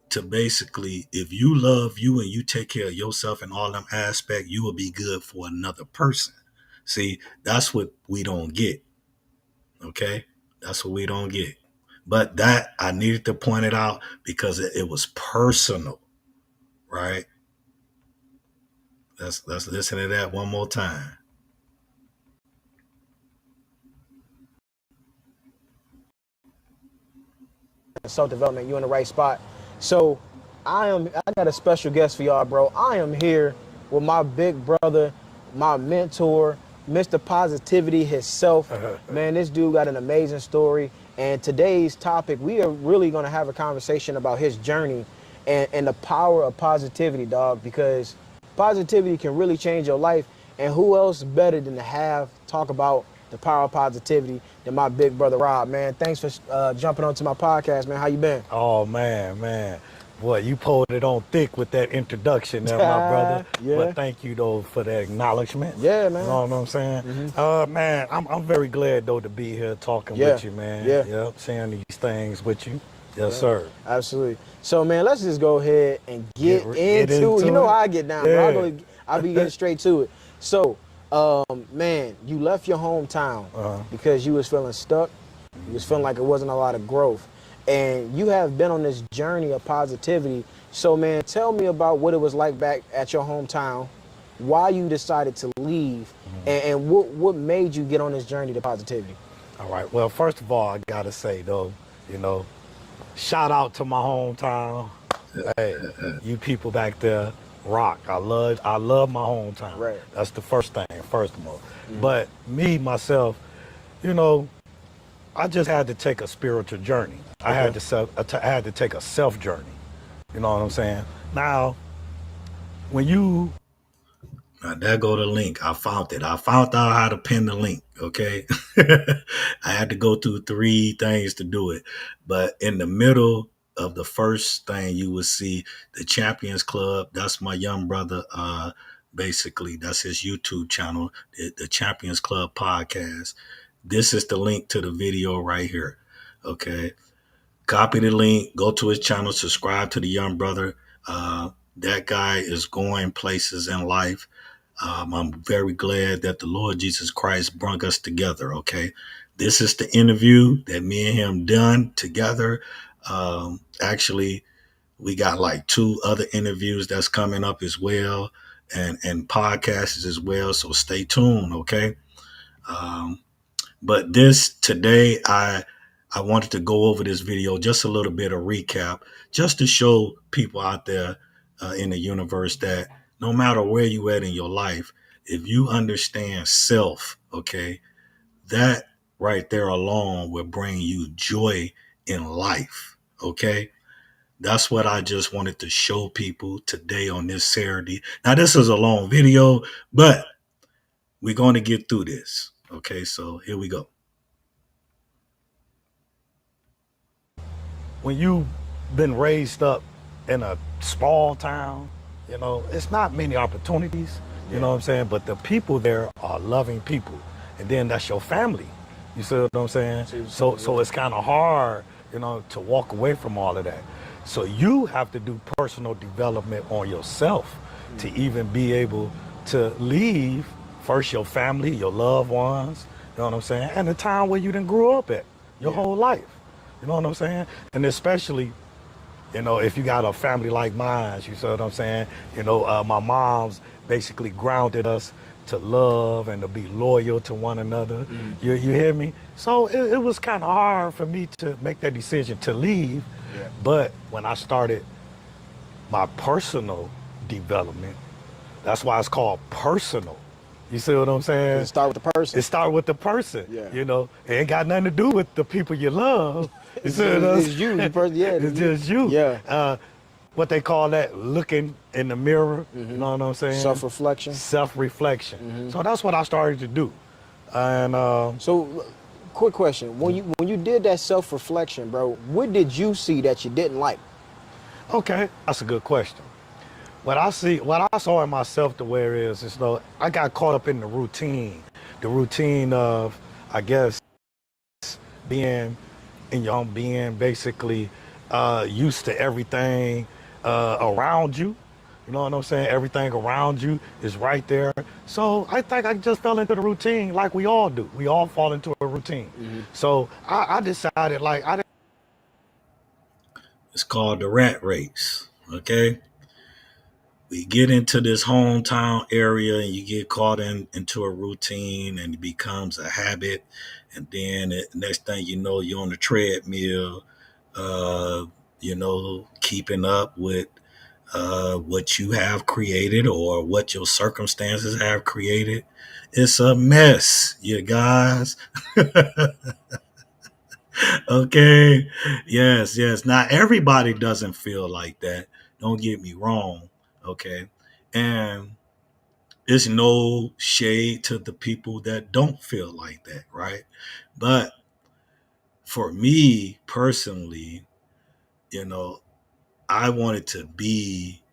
to basically, if you love you and you take care of yourself in all them aspects, you will be good for another person. See, that's what we don't get. Okay? That's what we don't get. But that I needed to point it out because it was personal, right? Let's listen to that one more time. Self-development, you in the right spot. So I got a special guest for y'all, bro. I am here with my big brother, my mentor, Mr. Positivity himself. Man, this dude got an amazing story. And today's topic, we are really gonna have a conversation about his journey and the power of positivity, dog, because positivity can really change your life. And who else better than to talk about the power of positivity than my big brother Rob, man. Thanks for jumping onto my podcast, man. How you been? Oh man. Boy, you pulled it on thick with that introduction there, my brother. Yeah. But thank you though for that acknowledgement. Yeah, man. You know what I'm saying? Man, I'm very glad though to be here talking Yeah. with you, man. Yeah. Yep, sharing these things with you. Yes, sir. Absolutely. So, man, let's just go ahead and get into it. You know how I get down, Yeah. bro. I'll be getting straight to it. So, man, you left your hometown because you was feeling stuck. You was feeling like it wasn't a lot of growth. And you have been on this journey of positivity. So, man, tell me about what it was like back at your hometown, why you decided to leave, and what made you get on this journey to positivity. All right. Well, first of all, I gotta say though, shout out to my hometown. Hey, you people back there rock. I love my hometown. Right. That's the first thing, first of all. But me, myself, I just had to take a spiritual journey. I had to take a self journey. You know what I'm saying? Now, when you Now there go the link. I found it. I found out how to pin the link. Okay. I had to go through 3 things to do it. But in the middle of the first thing, you will see the Champions Club. That's my young brother. Basically, that's his YouTube channel, the Champions Club podcast. This is the link to the video right here. Okay. Copy the link, go to his channel, subscribe to the young brother. That guy is going places in life. I'm very glad that the Lord Jesus Christ brought us together. Okay. This is the interview that me and him done together. Actually, we got like 2 other interviews that's coming up as well, and podcasts as well. So stay tuned. Okay. But this today, I wanted to go over this video, just a little bit of recap, just to show people out there in the universe that no matter where you at in your life, if you understand self, okay, that right there alone will bring you joy in life. Okay. That's what I just wanted to show people today on this Saturday. Now, this is a long video, but we're going to get through this. Okay. So here we go. when you've been raised up in a small town, it's not many opportunities, you know what I'm saying? But the people there are loving people. And then that's your family. You see what I'm saying? So it's kind of hard, to walk away from all of that. So you have to do personal development on yourself to even be able to leave First, your family, your loved ones, you know what I'm saying? And the town where you done grew up at your whole life. You know what I'm saying? And especially, you know, if you got a family like mine, you see what I'm saying? You know, my mom's basically grounded us to love and to be loyal to one another. You hear me? So it was kind of hard for me to make that decision to leave. But when I started my personal development, that's why it's called personal. You see what I'm saying? It start with the person. It start with the person. Yeah. You know, it ain't got nothing to do with the people you love. It's you, the person. Yeah, it's just you. Yeah. What they call that, looking in the mirror. You know what I'm saying? Self-reflection. Self-reflection. So that's what I started to do. And So, quick question: when you did that self-reflection, bro, what did you see that you didn't like? okay, that's a good question. What I saw in myself the way it is though I got caught up in the routine of, I guess, being in your own being, basically used to everything around you. You know what I'm saying? Everything around you is right there. So I think I just fell into the routine like we all do. We all fall into a routine. So I decided, like, It's called the rat race. Okay. We get into this hometown area and you get caught into a routine and it becomes a habit. And then next thing you know, you're on the treadmill, uh, keeping up with what you have created or what your circumstances have created. It's a mess, you guys. Okay. Yes, yes. Now, everybody doesn't feel like that. Don't get me wrong. Okay. And it's no shade to the people that don't feel like that, right? But for me personally, you know, I wanted to be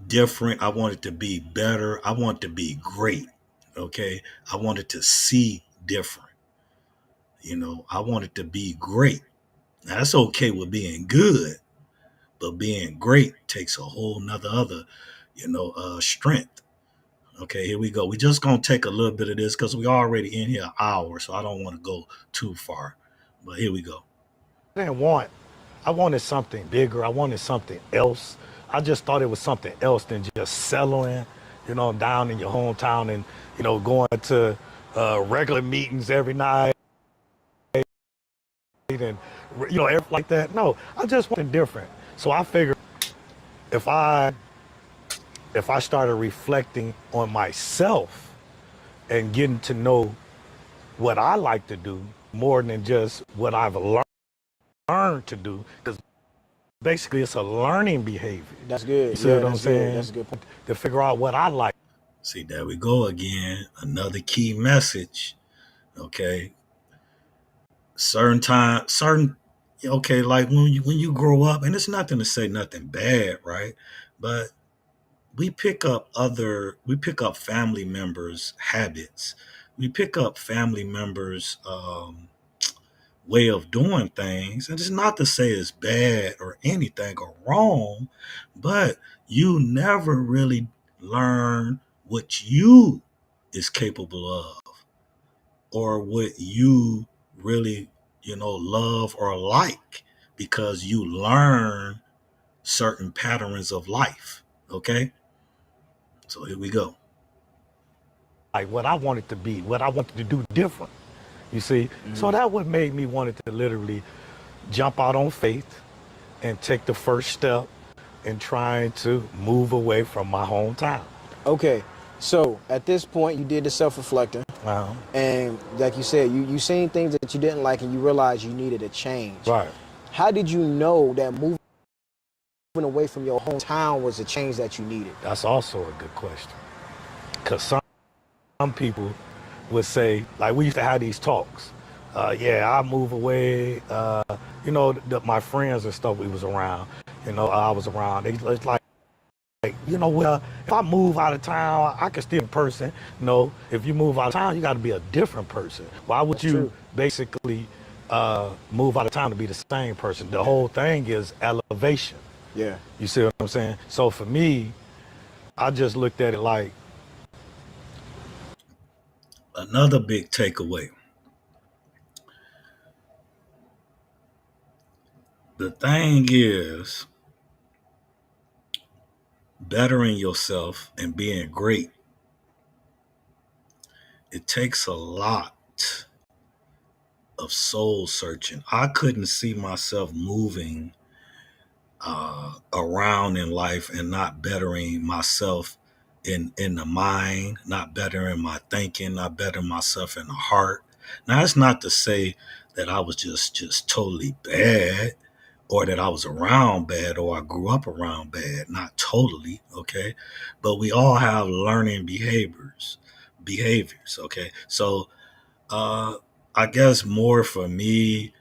different. I wanted to be better. I wanted to be great. Okay. I wanted to see different. I wanted to be great. Now, that's okay with being good, but being great takes a whole nother other, strength. Okay, here we go. We just gonna take a little bit of this because we already in here an hour, so I don't want to go too far. But here we go. didn't want, I wanted something bigger. I wanted something else. I just thought it was something else than just settling, down in your hometown and, going to regular meetings every night and, everything like that. No, I just wanted different. So I figured if I started reflecting on myself and getting to know what I like to do more than just what I've learned to do, because basically it's a learning behavior. That's good. You see what I'm saying? That's a good point. To figure out what I like. See, there we go again. Another key message. Okay, okay, like when you grow up, and it's nothing to say nothing bad, right? But we pick up family members' habits. We pick up family members' way of doing things. And it's not to say it's bad or anything or wrong, but you never really learn what you is capable of or what you really, love or like because you learn certain patterns of life. Okay? So here we go. Like what I wanted to be, what I wanted to do different. You see? So that what made me wanted to literally jump out on faith and take the first step in trying to move away from my hometown. Okay, so at this point, you did the self-reflecting, Wow. and like you said, you seen things that you didn't like, and you realized you needed a change. Right. How did you know that moving away from your hometown was a change that you needed? That's also a good question. Because some people would say, like we used to have these talks. Yeah, I move away. My friends and stuff we was around, I was around. It's like, well, if I move out of town, I can still be a person. No, if you move out of town, you got to be a different person. Why would you basically move out of town to be the same person? The whole thing is elevation. Yeah. You see what I'm saying? So for me, I just looked at it like, Another big takeaway. The thing is, bettering yourself and being great, it takes a lot of soul searching. I couldn't see myself moving around in life and not bettering myself in the mind, not bettering my thinking, not bettering myself in the heart. Now, it's not to say that I was just totally bad, or that I was around bad, or I grew up around bad. Not totally, okay? But we all have learning behaviors, okay? So uh I guess more for me,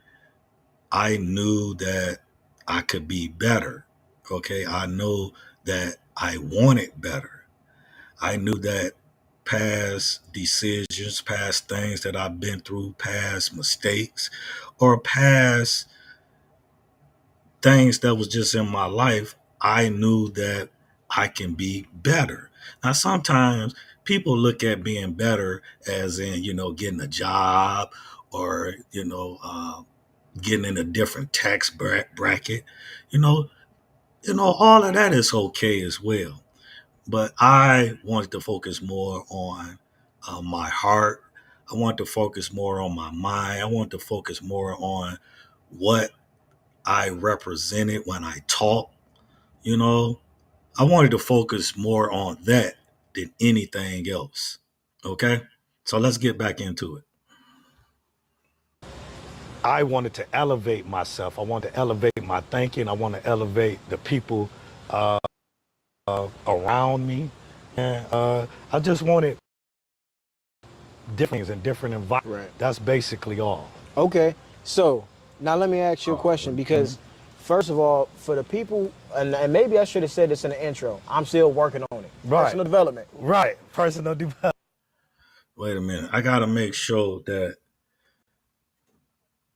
I knew that I could be better. Okay. I know that I wanted better. I knew that past decisions, past things that I've been through, past mistakes, or past things that was just in my life, I knew that I can be better. Now, sometimes people look at being better as in, getting a job, or, getting in a different tax bracket. You know, all of that is okay as well. But I wanted to focus more on my heart. I want to focus more on my mind. I want to focus more on what I represented when I talk. You know, I wanted to focus more on that than anything else. Okay, so let's get back into it. I wanted to elevate myself. I want to elevate my thinking. I want to elevate the people around me. And I just wanted different things and different environments. Right. That's basically all. Okay. So now let me ask you a question Mhm. because, first of all, for the people, and maybe I should have said this in the intro, I'm still working on it. Right. Personal development. Right. Personal development. Wait a minute. I got to make sure that,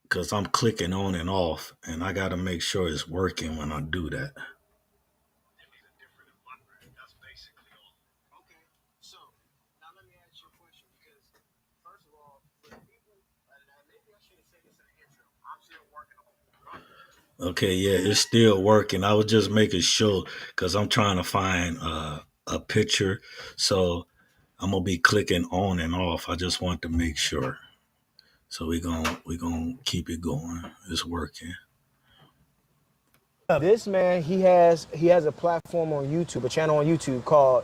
because I'm clicking on and off, and I got to make sure it's working when I do that. Okay, so now let me ask you a question because, first of all, for the people, and maybe I should have said this in the intro, I'm still working on it. Okay, yeah, it's still working. I was just making sure because I'm trying to find a picture. So I'm gonna be clicking on and off. I just want to make sure. So we gonna keep it going. It's working. This man, he has a platform on YouTube, a channel on YouTube called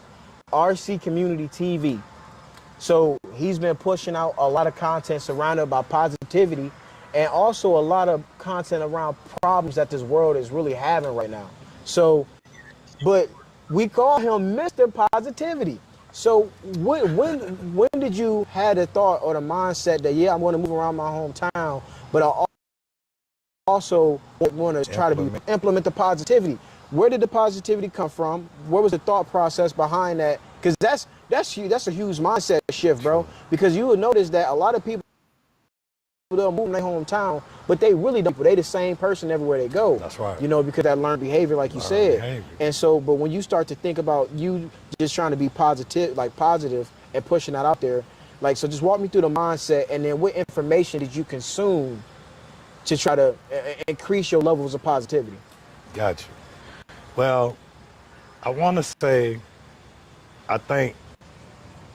RC Community TV. So he's been pushing out a lot of content surrounded by positivity and also a lot of content around problems that this world is really having right now. So, but we call him Mr. Positivity. So when did you have the thought or the mindset that, yeah, I'm going to move around my hometown, but I also want to try to implement the positivity? Where did the positivity come from? What was the thought process behind that? Because that's a huge mindset shift, bro. True. Because you would notice that a lot of people, they'll move in their hometown, but they really don't. They the same person everywhere they go. That's right. Because that learned behavior, like you Learned said. behavior. And so, but when you start to think about you just trying to be positive and pushing that out there, like, so just walk me through the mindset, and then what information did you consume to try to increase your levels of positivity? Got you. Well, I want to say, I think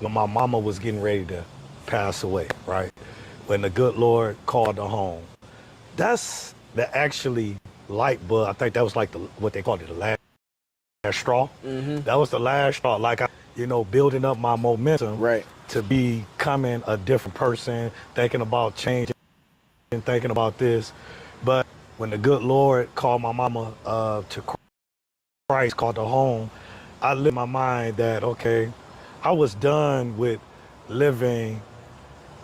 when my mama was getting ready to pass away, right? When the good Lord called her home, that's the actually light bulb. I think that was like what they called it, the last straw. That was the last straw. Like, building up my momentum Right. to becoming a different person, thinking about changing, thinking about this. But when the good Lord called my mama to Christ, called her home, I lit my mind that, okay, I was done with living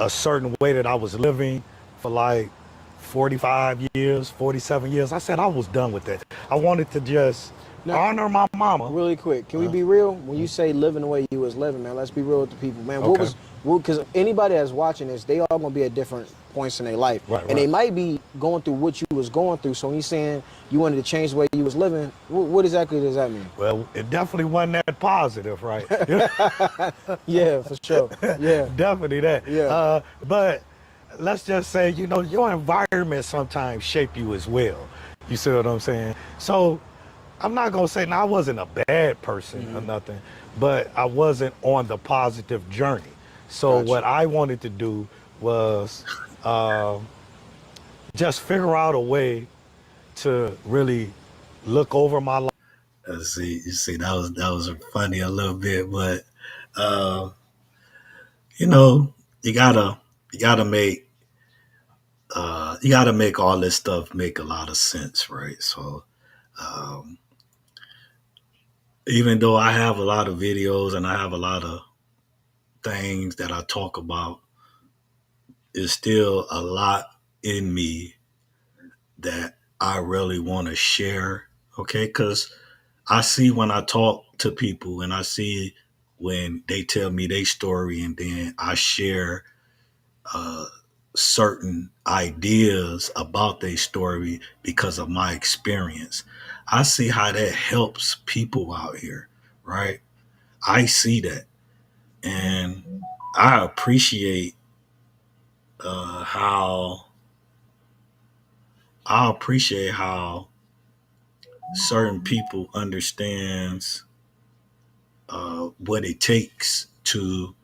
a certain way that I was living for like 45 years, 47 years. I said I was done with that. I wanted to just Now, honor my mama. really quick, can we be real? When you say living the way you was living, man, let's be real with the people, man. What Okay. was, because anybody that's watching this, they all gonna be at different points in their life, Right, and they right. might be going through what you was going through. So when you saying you wanted to change the way you was living, what exactly does that mean? Well, it definitely wasn't that positive, right? Yeah, for sure. Yeah, Definitely that. yeah. But let's just say, your environment sometimes shape you as well. You see what I'm saying? So I'm not gonna say now I wasn't a bad person or nothing, but I wasn't on the positive journey. So Gotcha. what I wanted to do was just figure out a way to really look over my life. You see, that was funny a little bit, but uh, you know, you gotta you gotta make you gotta make all this stuff make a lot of sense, right? So um, even though I have a lot of videos and I have a lot of things that I talk about, it's still a lot in me that I really want to share. Okay, because I see when I talk to people and I see when they tell me their story and then I share uh, certain ideas about their story because of my experience. I see how that helps people out here, right? I see that. And I appreciate how I appreciate how certain people understands what it takes to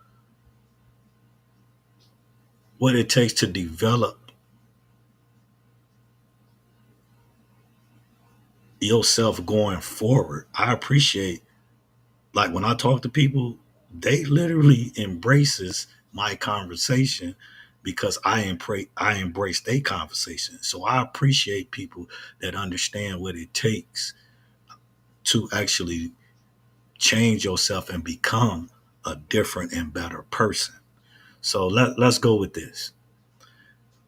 develop yourself going forward. I appreciate like when I talk to people, they literally embraces my conversation because I embrace their conversation. So I appreciate people that understand what it takes to actually change yourself and become a different and better person. So let's go with this.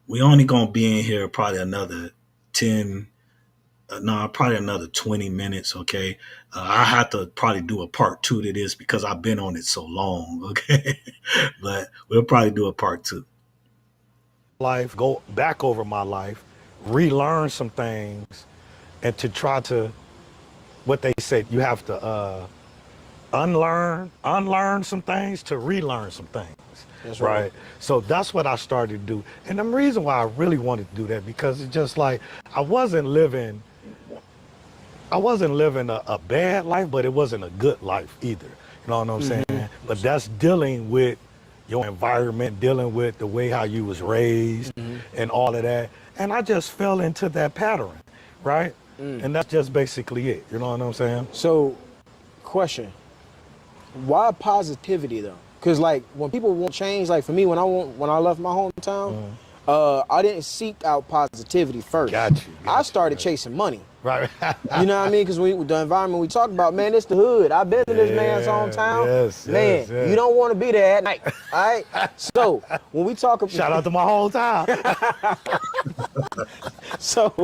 We only gonna be in here probably another 10, no, probably another 20 minutes. Okay. I have to probably do a part two to this because I've been on it so long. Okay. But we'll probably do a part two. Life, go back over my life, relearn some things, and to try to, what they said, you have to unlearn some things to relearn some things. That's right. Right. So that's what I started to do. And the reason why I really wanted to do that, because it's just like I wasn't living a bad life, but it wasn't a good life either. You know what I'm saying? But that's dealing with your environment, dealing with the way how you was raised and all of that. And I just fell into that pattern, right? And that's just basically it. You know what I'm saying? So, question: why positivity though? Because like when people want change, like for me, when I left my hometown, I didn't seek out positivity first. I started chasing money. Right. You know what I mean? Because the environment we talk about, man, it's the hood. I've been to this man's hometown. Yes, Man, yes, yes. you don't want to be there at night. All right. So when we talk about Shout out to my whole time. so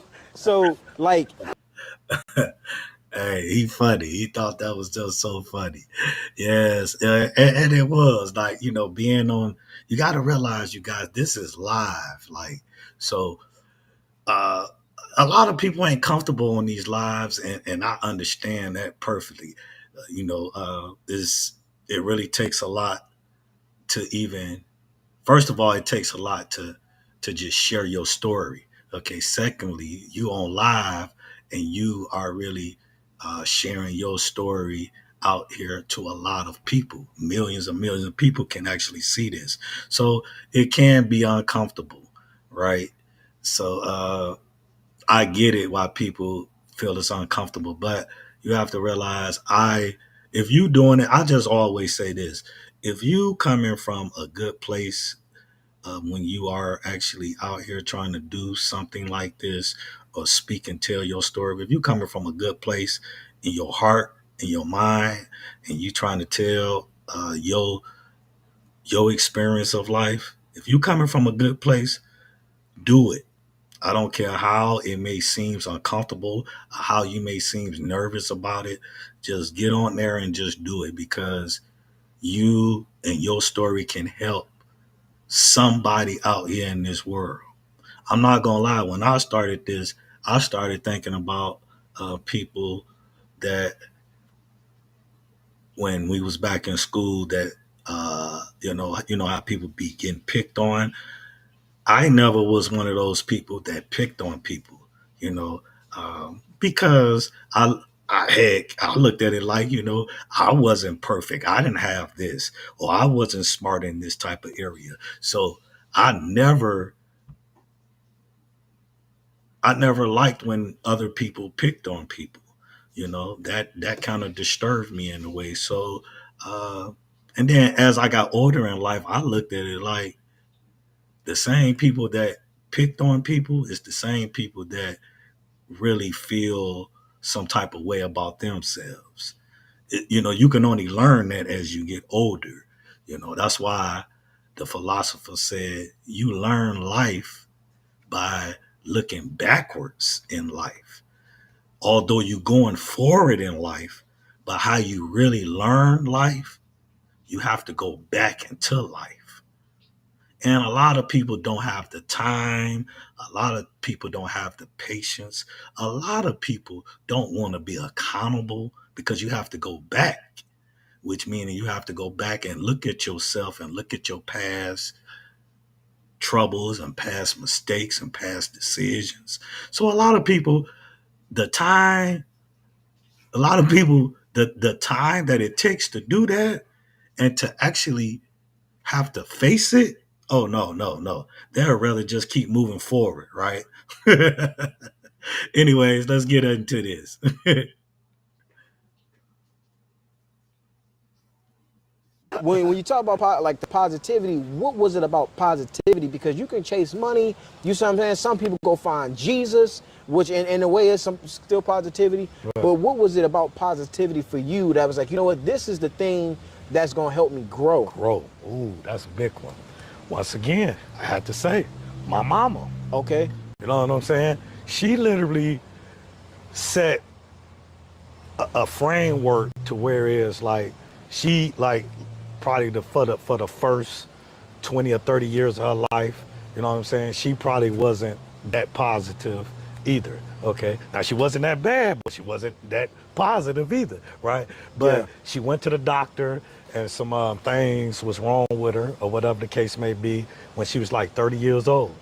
like Hey, he funny. He thought that was just so funny. Yes. And it was like, being on, you got to realize, you guys, this is live. Like, so uh, a lot of people ain't comfortable on these lives, and I understand that perfectly. It really takes a lot to even. First of all, it takes a lot to just share your story. Okay. Secondly, you on live and you are really sharing your story out here to a lot of people. Millions and millions of people can actually see this, so it can be uncomfortable, right? So I get it why people feel it's uncomfortable, but you have to realize if you doing it, I just always say this. If you coming from a good place, when you are actually out here trying to do something like this or speak and tell your story, if you coming from a good place in your heart, in your mind, and you trying to tell your experience of life, if you coming from a good place, do it. I don't care how it may seem uncomfortable, how you may seem nervous about it. Just get on there and just do it, because you and your story can help somebody out here in this world. I'm not gonna lie. When I started this, I started thinking about people that, when we was back in school, that you know how people be getting picked on. I never was one of those people that picked on people, you know, because I looked at it like, I wasn't perfect. I didn't have this, or I wasn't smart in this type of area. So I never I never liked when other people picked on people. That kind of disturbed me in a way. So and then as I got older in life, I looked at it like the same people that picked on people is the same people that really feel some type of way about themselves. You can only learn that as you get older. That's why the philosopher said you learn life by looking backwards in life. Although you're going forward in life, but how you really learn life, you have to go back into life. And a lot of people don't have the time. A lot of people don't have the patience. A lot of people don't want to be accountable, because you have to go back, which means you have to go back and look at yourself and look at your past troubles and past mistakes and past decisions. So a lot of people, the time, the time that it takes to do that and to actually have to face it. Oh, no, no, no. They'd rather just keep moving forward, right? Anyways, let's get into this. When you talk about like the positivity, what was it about positivity? Because you can chase money, you see what I'm saying? Some people go find Jesus, which in a way is still positivity. Right. But what was it about positivity for you that was like, you know what, this is the thing that's gonna help me grow? Grow. Ooh, that's a big one. Once again, I had to say, my mama. Okay. You know what I'm saying? She literally set a framework to where it's like she like probably for the first 20 or 30 years of her life, you know what I'm saying? She probably wasn't that positive either. Okay. Now she wasn't that bad, but she wasn't that positive either, right? But yeah, she went to the doctor and some things was wrong with her or whatever the case may be when she was like 30 years old.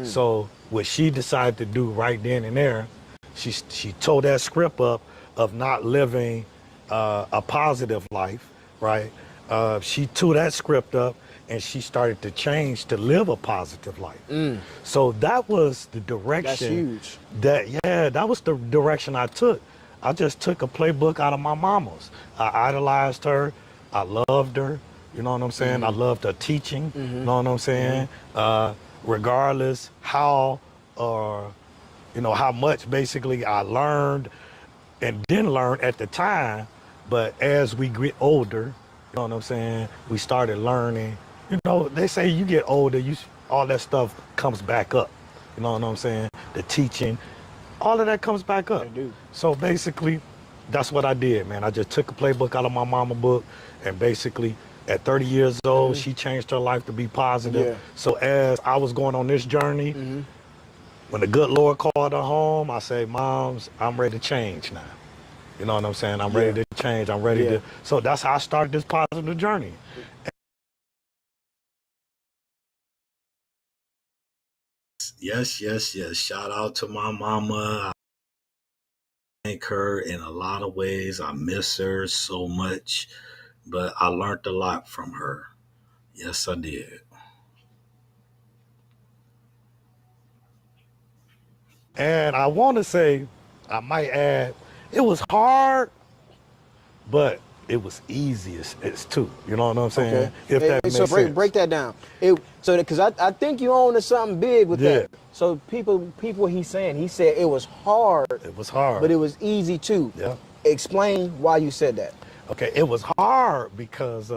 So what she decided to do right then and there, she tore that script up of not living a positive life, right? She tore that script up and she started to change to live a positive life. So that was the direction. That's huge. That was the direction I took. I just took a playbook out of my mama's. I idolized her. I loved her. You know what I'm saying? I loved her teaching. You know what I'm saying? Regardless how or how much basically I learned and didn't learn at the time, but as we get older, you know what I'm saying, we started learning. They say you get older, all that stuff comes back up. You know what I'm saying? The teaching, all of that comes back up. I do. So basically, that's what I did, man. I just took a playbook out of my mama book, and basically at 30 years old, she changed her life to be positive. Yeah. So as I was going on this journey, when the good Lord called her home, I said, Moms, I'm ready to change now. You know what I'm saying? I'm ready to change. I'm ready to. So that's how I started this positive journey. Yes, yes, yes. Shout out to my mama. I thank her in a lot of ways. I miss her so much, but I learned a lot from her. Yes, I did. And I want to say, I might add, it was hard, but it was easiest too. You know what I'm saying? Okay. If that makes sense. Break that down. Because I think you own to something big with that. So people, he said it was hard. It was hard. But it was easy too. Yeah. Explain why you said that. Okay, it was hard because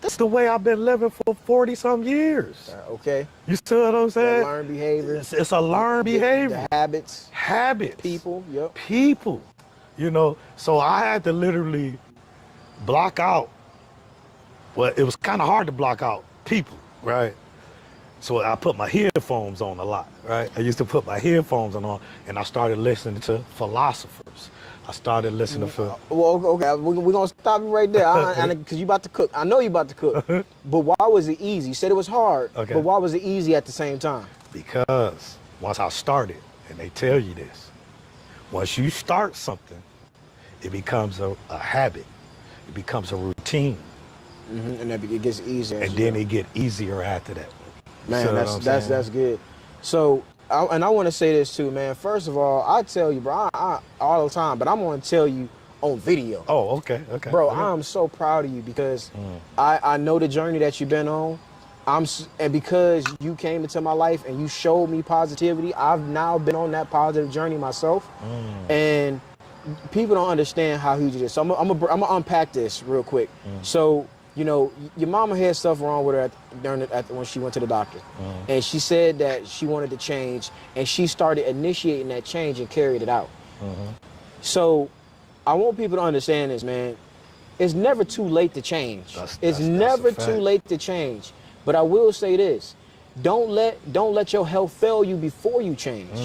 That's the way I've been living for 40 some years. Okay. You see what I'm That saying? learned behavior. It's a learned behavior. The habits. Habits. People. Yep. People. You know, so I had to literally block out. Well, it was kind of hard to block out people, right? So I put my headphones on a lot, right? I used to put my headphones on, and I started listening to philosophers. I started listening to. Well, okay, we're gonna stop you right there, because you about to cook. I know you about to cook, but why was it easy? You said it was hard, Okay. but why was it easy at the same time? Because once I started, and they tell you this, once you start something, it becomes a habit. It becomes a routine. And then it gets easier. And then it get easier after that. Man, that's good. So, I want to say this too, man. First of all, I tell you, bro, I all the time, but I'm going to tell you on video. Oh, okay. Bro, I'm so proud of you because I know the journey that you've been on. And because you came into my life and you showed me positivity, I've now been on that positive journey myself. And people don't understand how huge it is. So I'm gonna unpack this real quick. So, you know, your mama had stuff wrong with her when she went to the doctor. And she said that she wanted to change, and she started initiating that change and carried it out. So I want people to understand this, man. It's never too late to change. It's never too late to change. But I will say this. Don't let your health fail you before you change.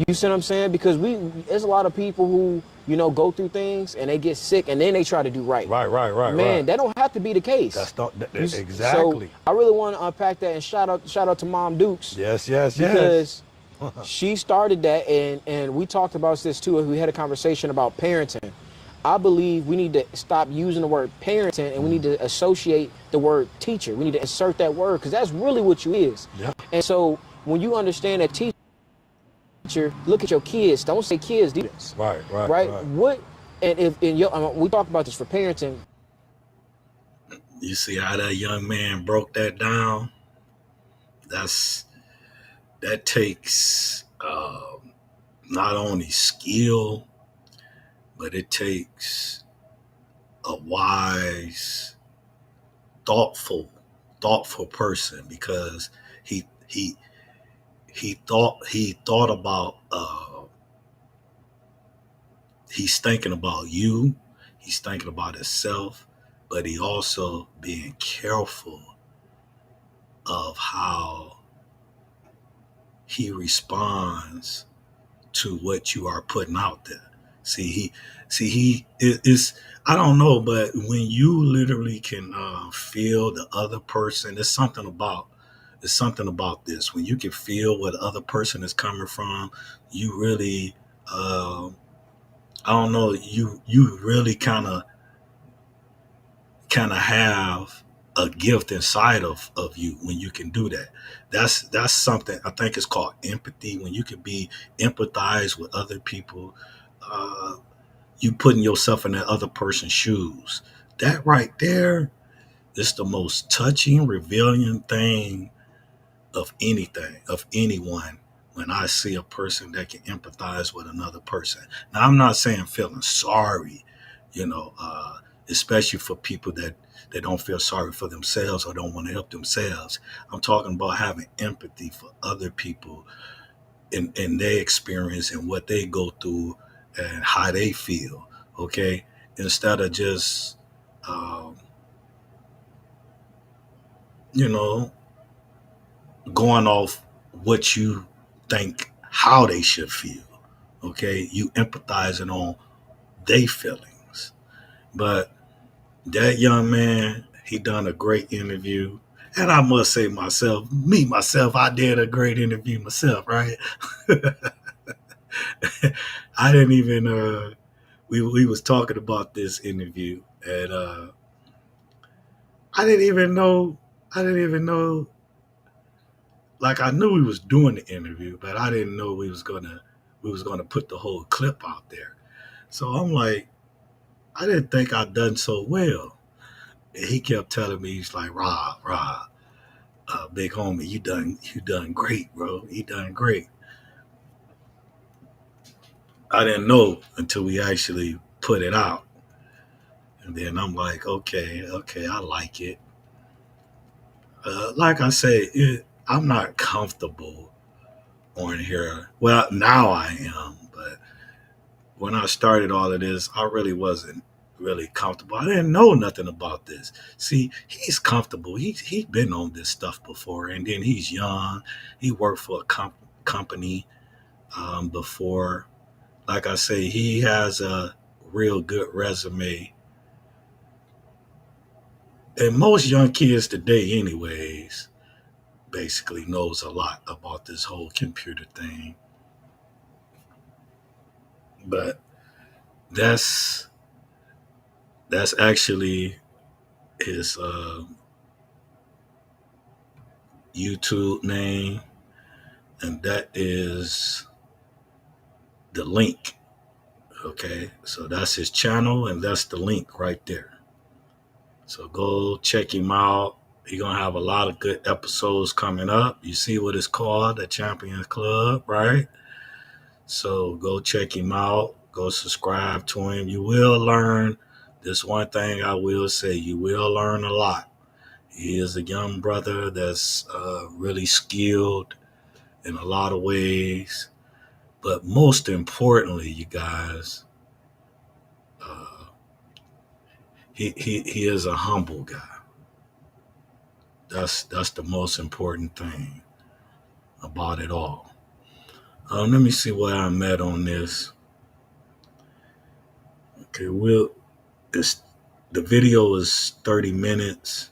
You see what I'm saying? Because there's a lot of people who, you know, go through things and they get sick and then they try to do right. Right. Man, that don't have to be the case. That's not exactly. So I really want to unpack that and shout out to Mom Dukes. Yes. Because she started that, and we talked about this too. We had a conversation about parenting. I believe we need to stop using the word parenting, and we need to associate the word teacher. We need to insert that word because that's really what you is. Yep. And so when you understand that teacher, look at your kids. Don't say kids, students. Right. What? And we talked about this for parenting. You see how that young man broke that down? That takes not only skill, but it takes a wise, thoughtful person, because he thought about he's thinking about you, he's thinking about himself, but he also being careful of how he responds to what you are putting out there. He is, I don't know, but when you literally can feel the other person, there's something about this. When you can feel where the other person is coming from, you really, I don't know, you really kind of have a gift inside of you when you can do that. That's something I think is called empathy. When you can be empathize with other people, you putting yourself in that other person's shoes. That right there is the most touching, revealing thing of anyone. When I see a person that can empathize with another person. Now, I'm not saying feeling sorry, especially for people that don't feel sorry for themselves or don't want to help themselves. I'm talking about having empathy for other people in their experience and what they go through and how they feel. Okay, instead of just, you know, going off what you think how they should feel. Okay, you empathizing on their feelings. But that young man, he done a great interview. And I must say myself, I did a great interview myself, right? I didn't even we was talking about this interview, and I didn't even know like I knew we was doing the interview, but I didn't know we was gonna put the whole clip out there. So I'm like, I didn't think I'd done so well. And he kept telling me, he's like, Rob, big homie, you done great, bro. You done great. I didn't know until we actually put it out. And then I'm like, okay, I like it. Like I say, I'm not comfortable on here. Well, now I am, but when I started all of this, I really wasn't really comfortable. I didn't know nothing about this. See, he's comfortable. He's been on this stuff before, and then he's young. He worked for a company before. Like I say, he has a real good resume. And most young kids today, anyways, basically knows a lot about this whole computer thing. But that's that's actually his YouTube name, and that is the link. Okay, so that's his channel, and that's the link right there. So go check him out. He's gonna have a lot of good episodes coming up. You see what it's called, the Champions Club, right? So go check him out. Go subscribe to him. You will learn. This one thing I will say, you will learn a lot. He is a young brother that's really skilled in a lot of ways. But most importantly, you guys, uh, he is a humble guy. That's the most important thing about it all. Let me see where I'm at on this. Okay, it's the video is 30 minutes.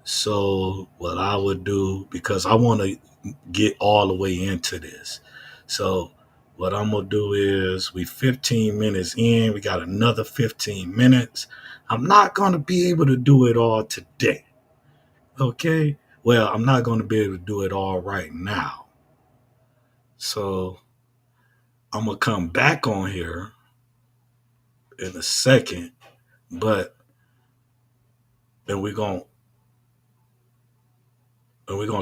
So what I would do, because I want to get all the way into this. So what I'm gonna do is we 15 minutes in, we got another 15 minutes. I'm not gonna be able to do it all today. Okay? Well, I'm not gonna be able to do it all right now. So I'm gonna come back on here in a second, but then we're gonna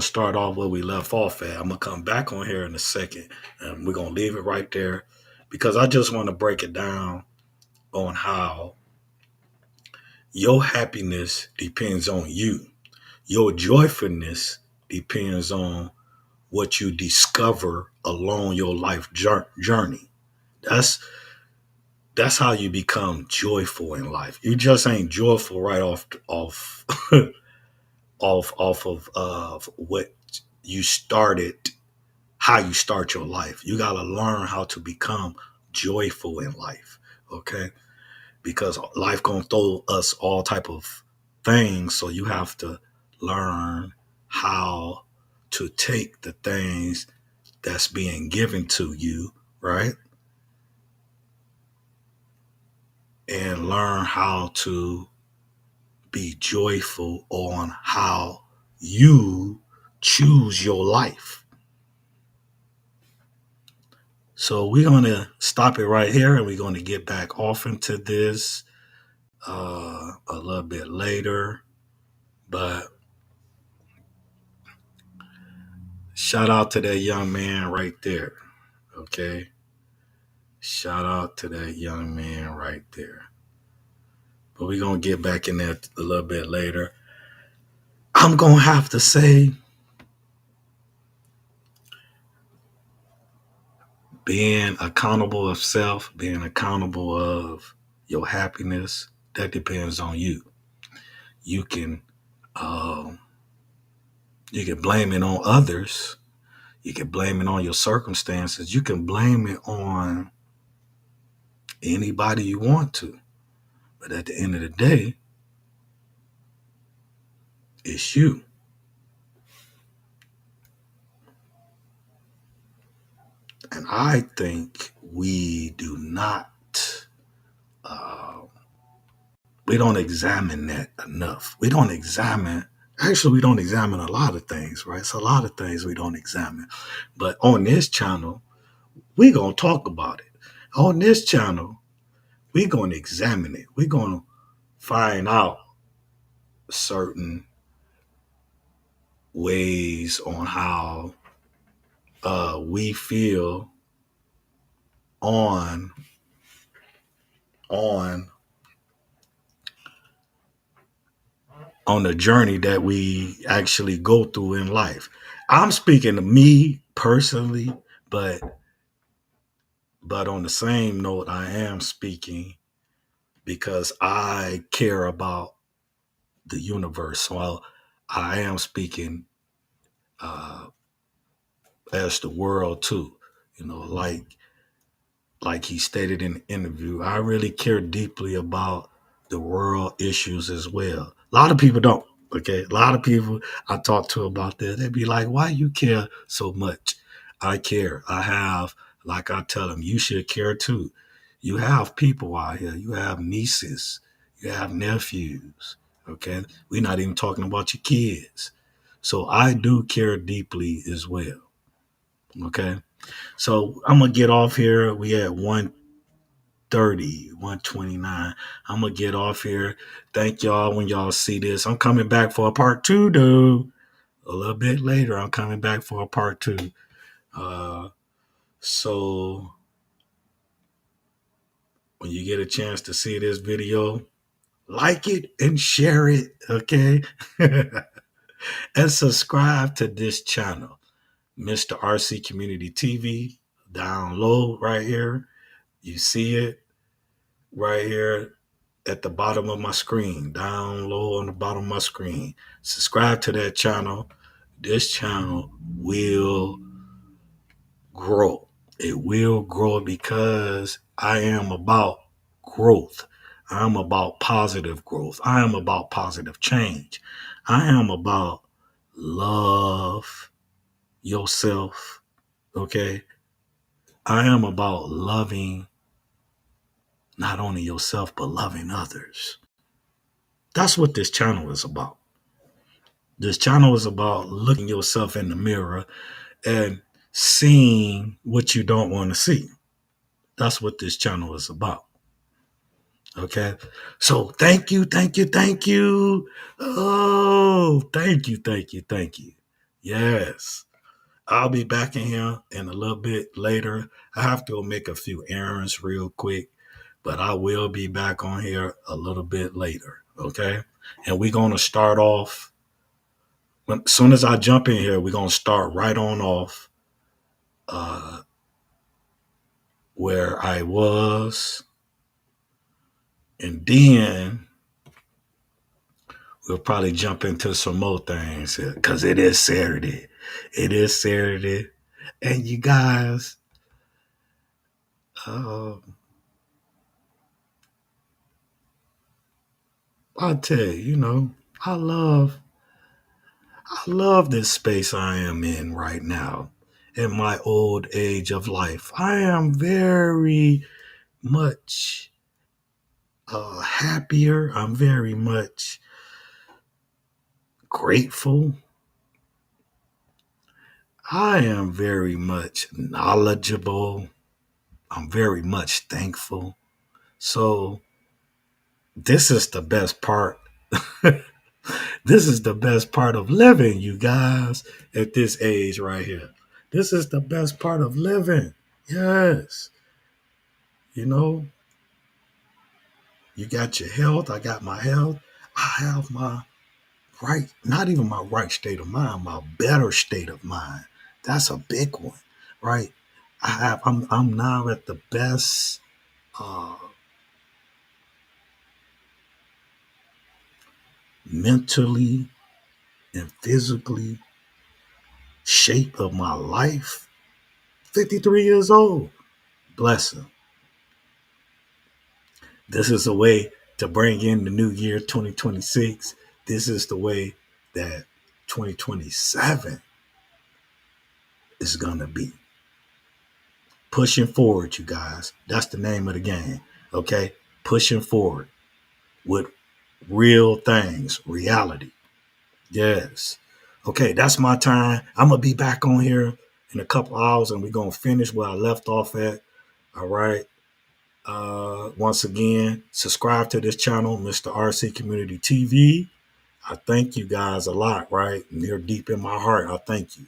start off where we left off at. I'm gonna come back on here in a second, and we're gonna leave it right there because I just want to break it down on how your happiness depends on you. Your joyfulness depends on what you discover along your life journey. That's that's how you become joyful in life. You just ain't joyful right off off of what you started, how you start your life. You got to learn how to become joyful in life, okay? Because life going to throw us all type of things, so you have to learn how to take the things that's being given to you, right? And learn how to be joyful on how you choose your life. So we're going to stop it right here, and we're going to get back off into this a little bit later. But shout out to that young man right there. Okay. Shout out to that young man right there. But we're going to get back in there a little bit later. I'm going to have to say, being accountable of self, being accountable of your happiness, that depends on you. You can um, you can blame it on others. You can blame it on your circumstances. You can blame it on anybody you want to. But at the end of the day, it's you. And I think we do not, uh, we don't examine that enough. We don't examine a lot of things, right? It's a lot of things we don't examine. But on this channel, we're going to talk about it. On this channel, we're going to examine it. We're going to find out certain ways on how we feel on on on the journey that we actually go through in life. I'm speaking to me personally, but on the same note, I am speaking because I care about the universe. So I am speaking uh, as the world too. You know, like he stated in the interview, I really care deeply about the world issues as well. A lot of people don't. Okay, a lot of people I talk to about this, they'd be like, "Why you care so much?" I care. I have, like I tell them, you should care too. You have people out here. You have nieces. You have nephews. Okay, we're not even talking about your kids. So I do care deeply as well. Okay, so I'm gonna get off here. We at 130, 129. I'm gonna get off here. Thank y'all when y'all see this. I'm coming back for a part two, dude. A little bit later, I'm coming back for a part two. Uh, so when you get a chance to see this video, like it and share it, okay? And subscribe to this channel, Mr. RC Community TV. Down low right here. You see it right here at the bottom of my screen, down low on the bottom of my screen. Subscribe to that channel. This channel will grow. It will grow because I am about growth. I am about positive growth. I am about positive change. I am about love yourself. Okay. I am about loving not only yourself, but loving others. That's what this channel is about. This channel is about looking yourself in the mirror and seeing what you don't want to see. That's what this channel is about. Okay. So thank you, thank you, thank you. Oh, thank you, thank you, thank you. Yes. I'll be back in here in a little bit later. I have to go make a few errands real quick, but I will be back on here a little bit later. Okay. And we're going to start off. As soon as I jump in here, we're going to start right on off uh, where I was. And then we'll probably jump into some more things because it is Saturday. It is Saturday. And you guys, uh, I'll tell you, I love I love this space I am in right now in my old age of life. I am very much happier. I'm very much grateful. I am very much knowledgeable. I'm very much thankful. So this is the best part. This is the best part of living, you guys, at this age right here. This is the best part of living. Yes. You know, you got your health. I got my health. I have my right, not even my right state of mind, my better state of mind. That's a big one, right? I'm now at the best uh, mentally and physically shape of my life. 53 years old. Blessing. This is a way to bring in the new year 2026. This is the way that 2027 is going to be. Pushing forward, you guys. That's the name of the game. Okay? Pushing forward with real things, reality. Yes. Okay, that's my time. I'm going to be back on here in a couple hours and we're going to finish where I left off at. All right. Once again, subscribe to this channel, Mr. RC Community TV. I thank you guys a lot, right? Near deep in my heart, I thank you.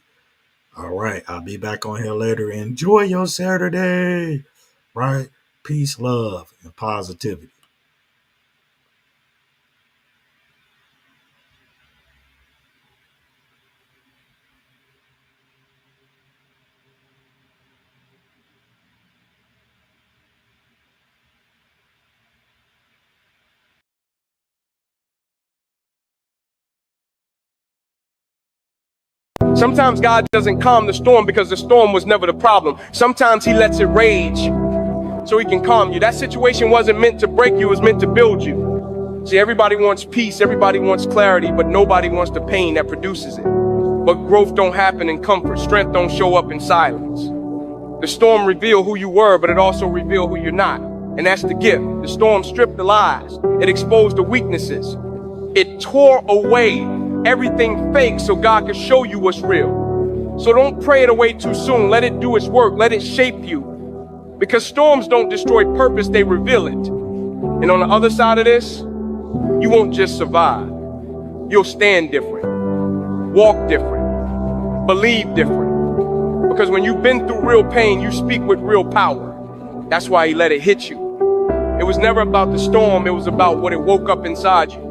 All right, I'll be back on here later. Enjoy your Saturday, right? Peace, love, and positivity. Sometimes God doesn't calm the storm because the storm was never the problem. Sometimes he lets it rage so he can calm you. That situation wasn't meant to break you, it was meant to build you. See, everybody wants peace, everybody wants clarity, but nobody wants the pain that produces it. But growth don't happen in comfort. Strength don't show up in silence. The storm revealed who you were, but it also revealed who you're not. And that's the gift. The storm stripped the lies. It exposed the weaknesses. It tore away everything fake so God could show you what's real. So don't pray it away too soon. Let it do its work. Let it shape you. Because storms don't destroy purpose, they reveal it. And on the other side of this, you won't just survive. You'll stand different, walk different, believe different. Because when you've been through real pain, you speak with real power. That's why he let it hit you. It was never about the storm, it was about what it woke up inside you.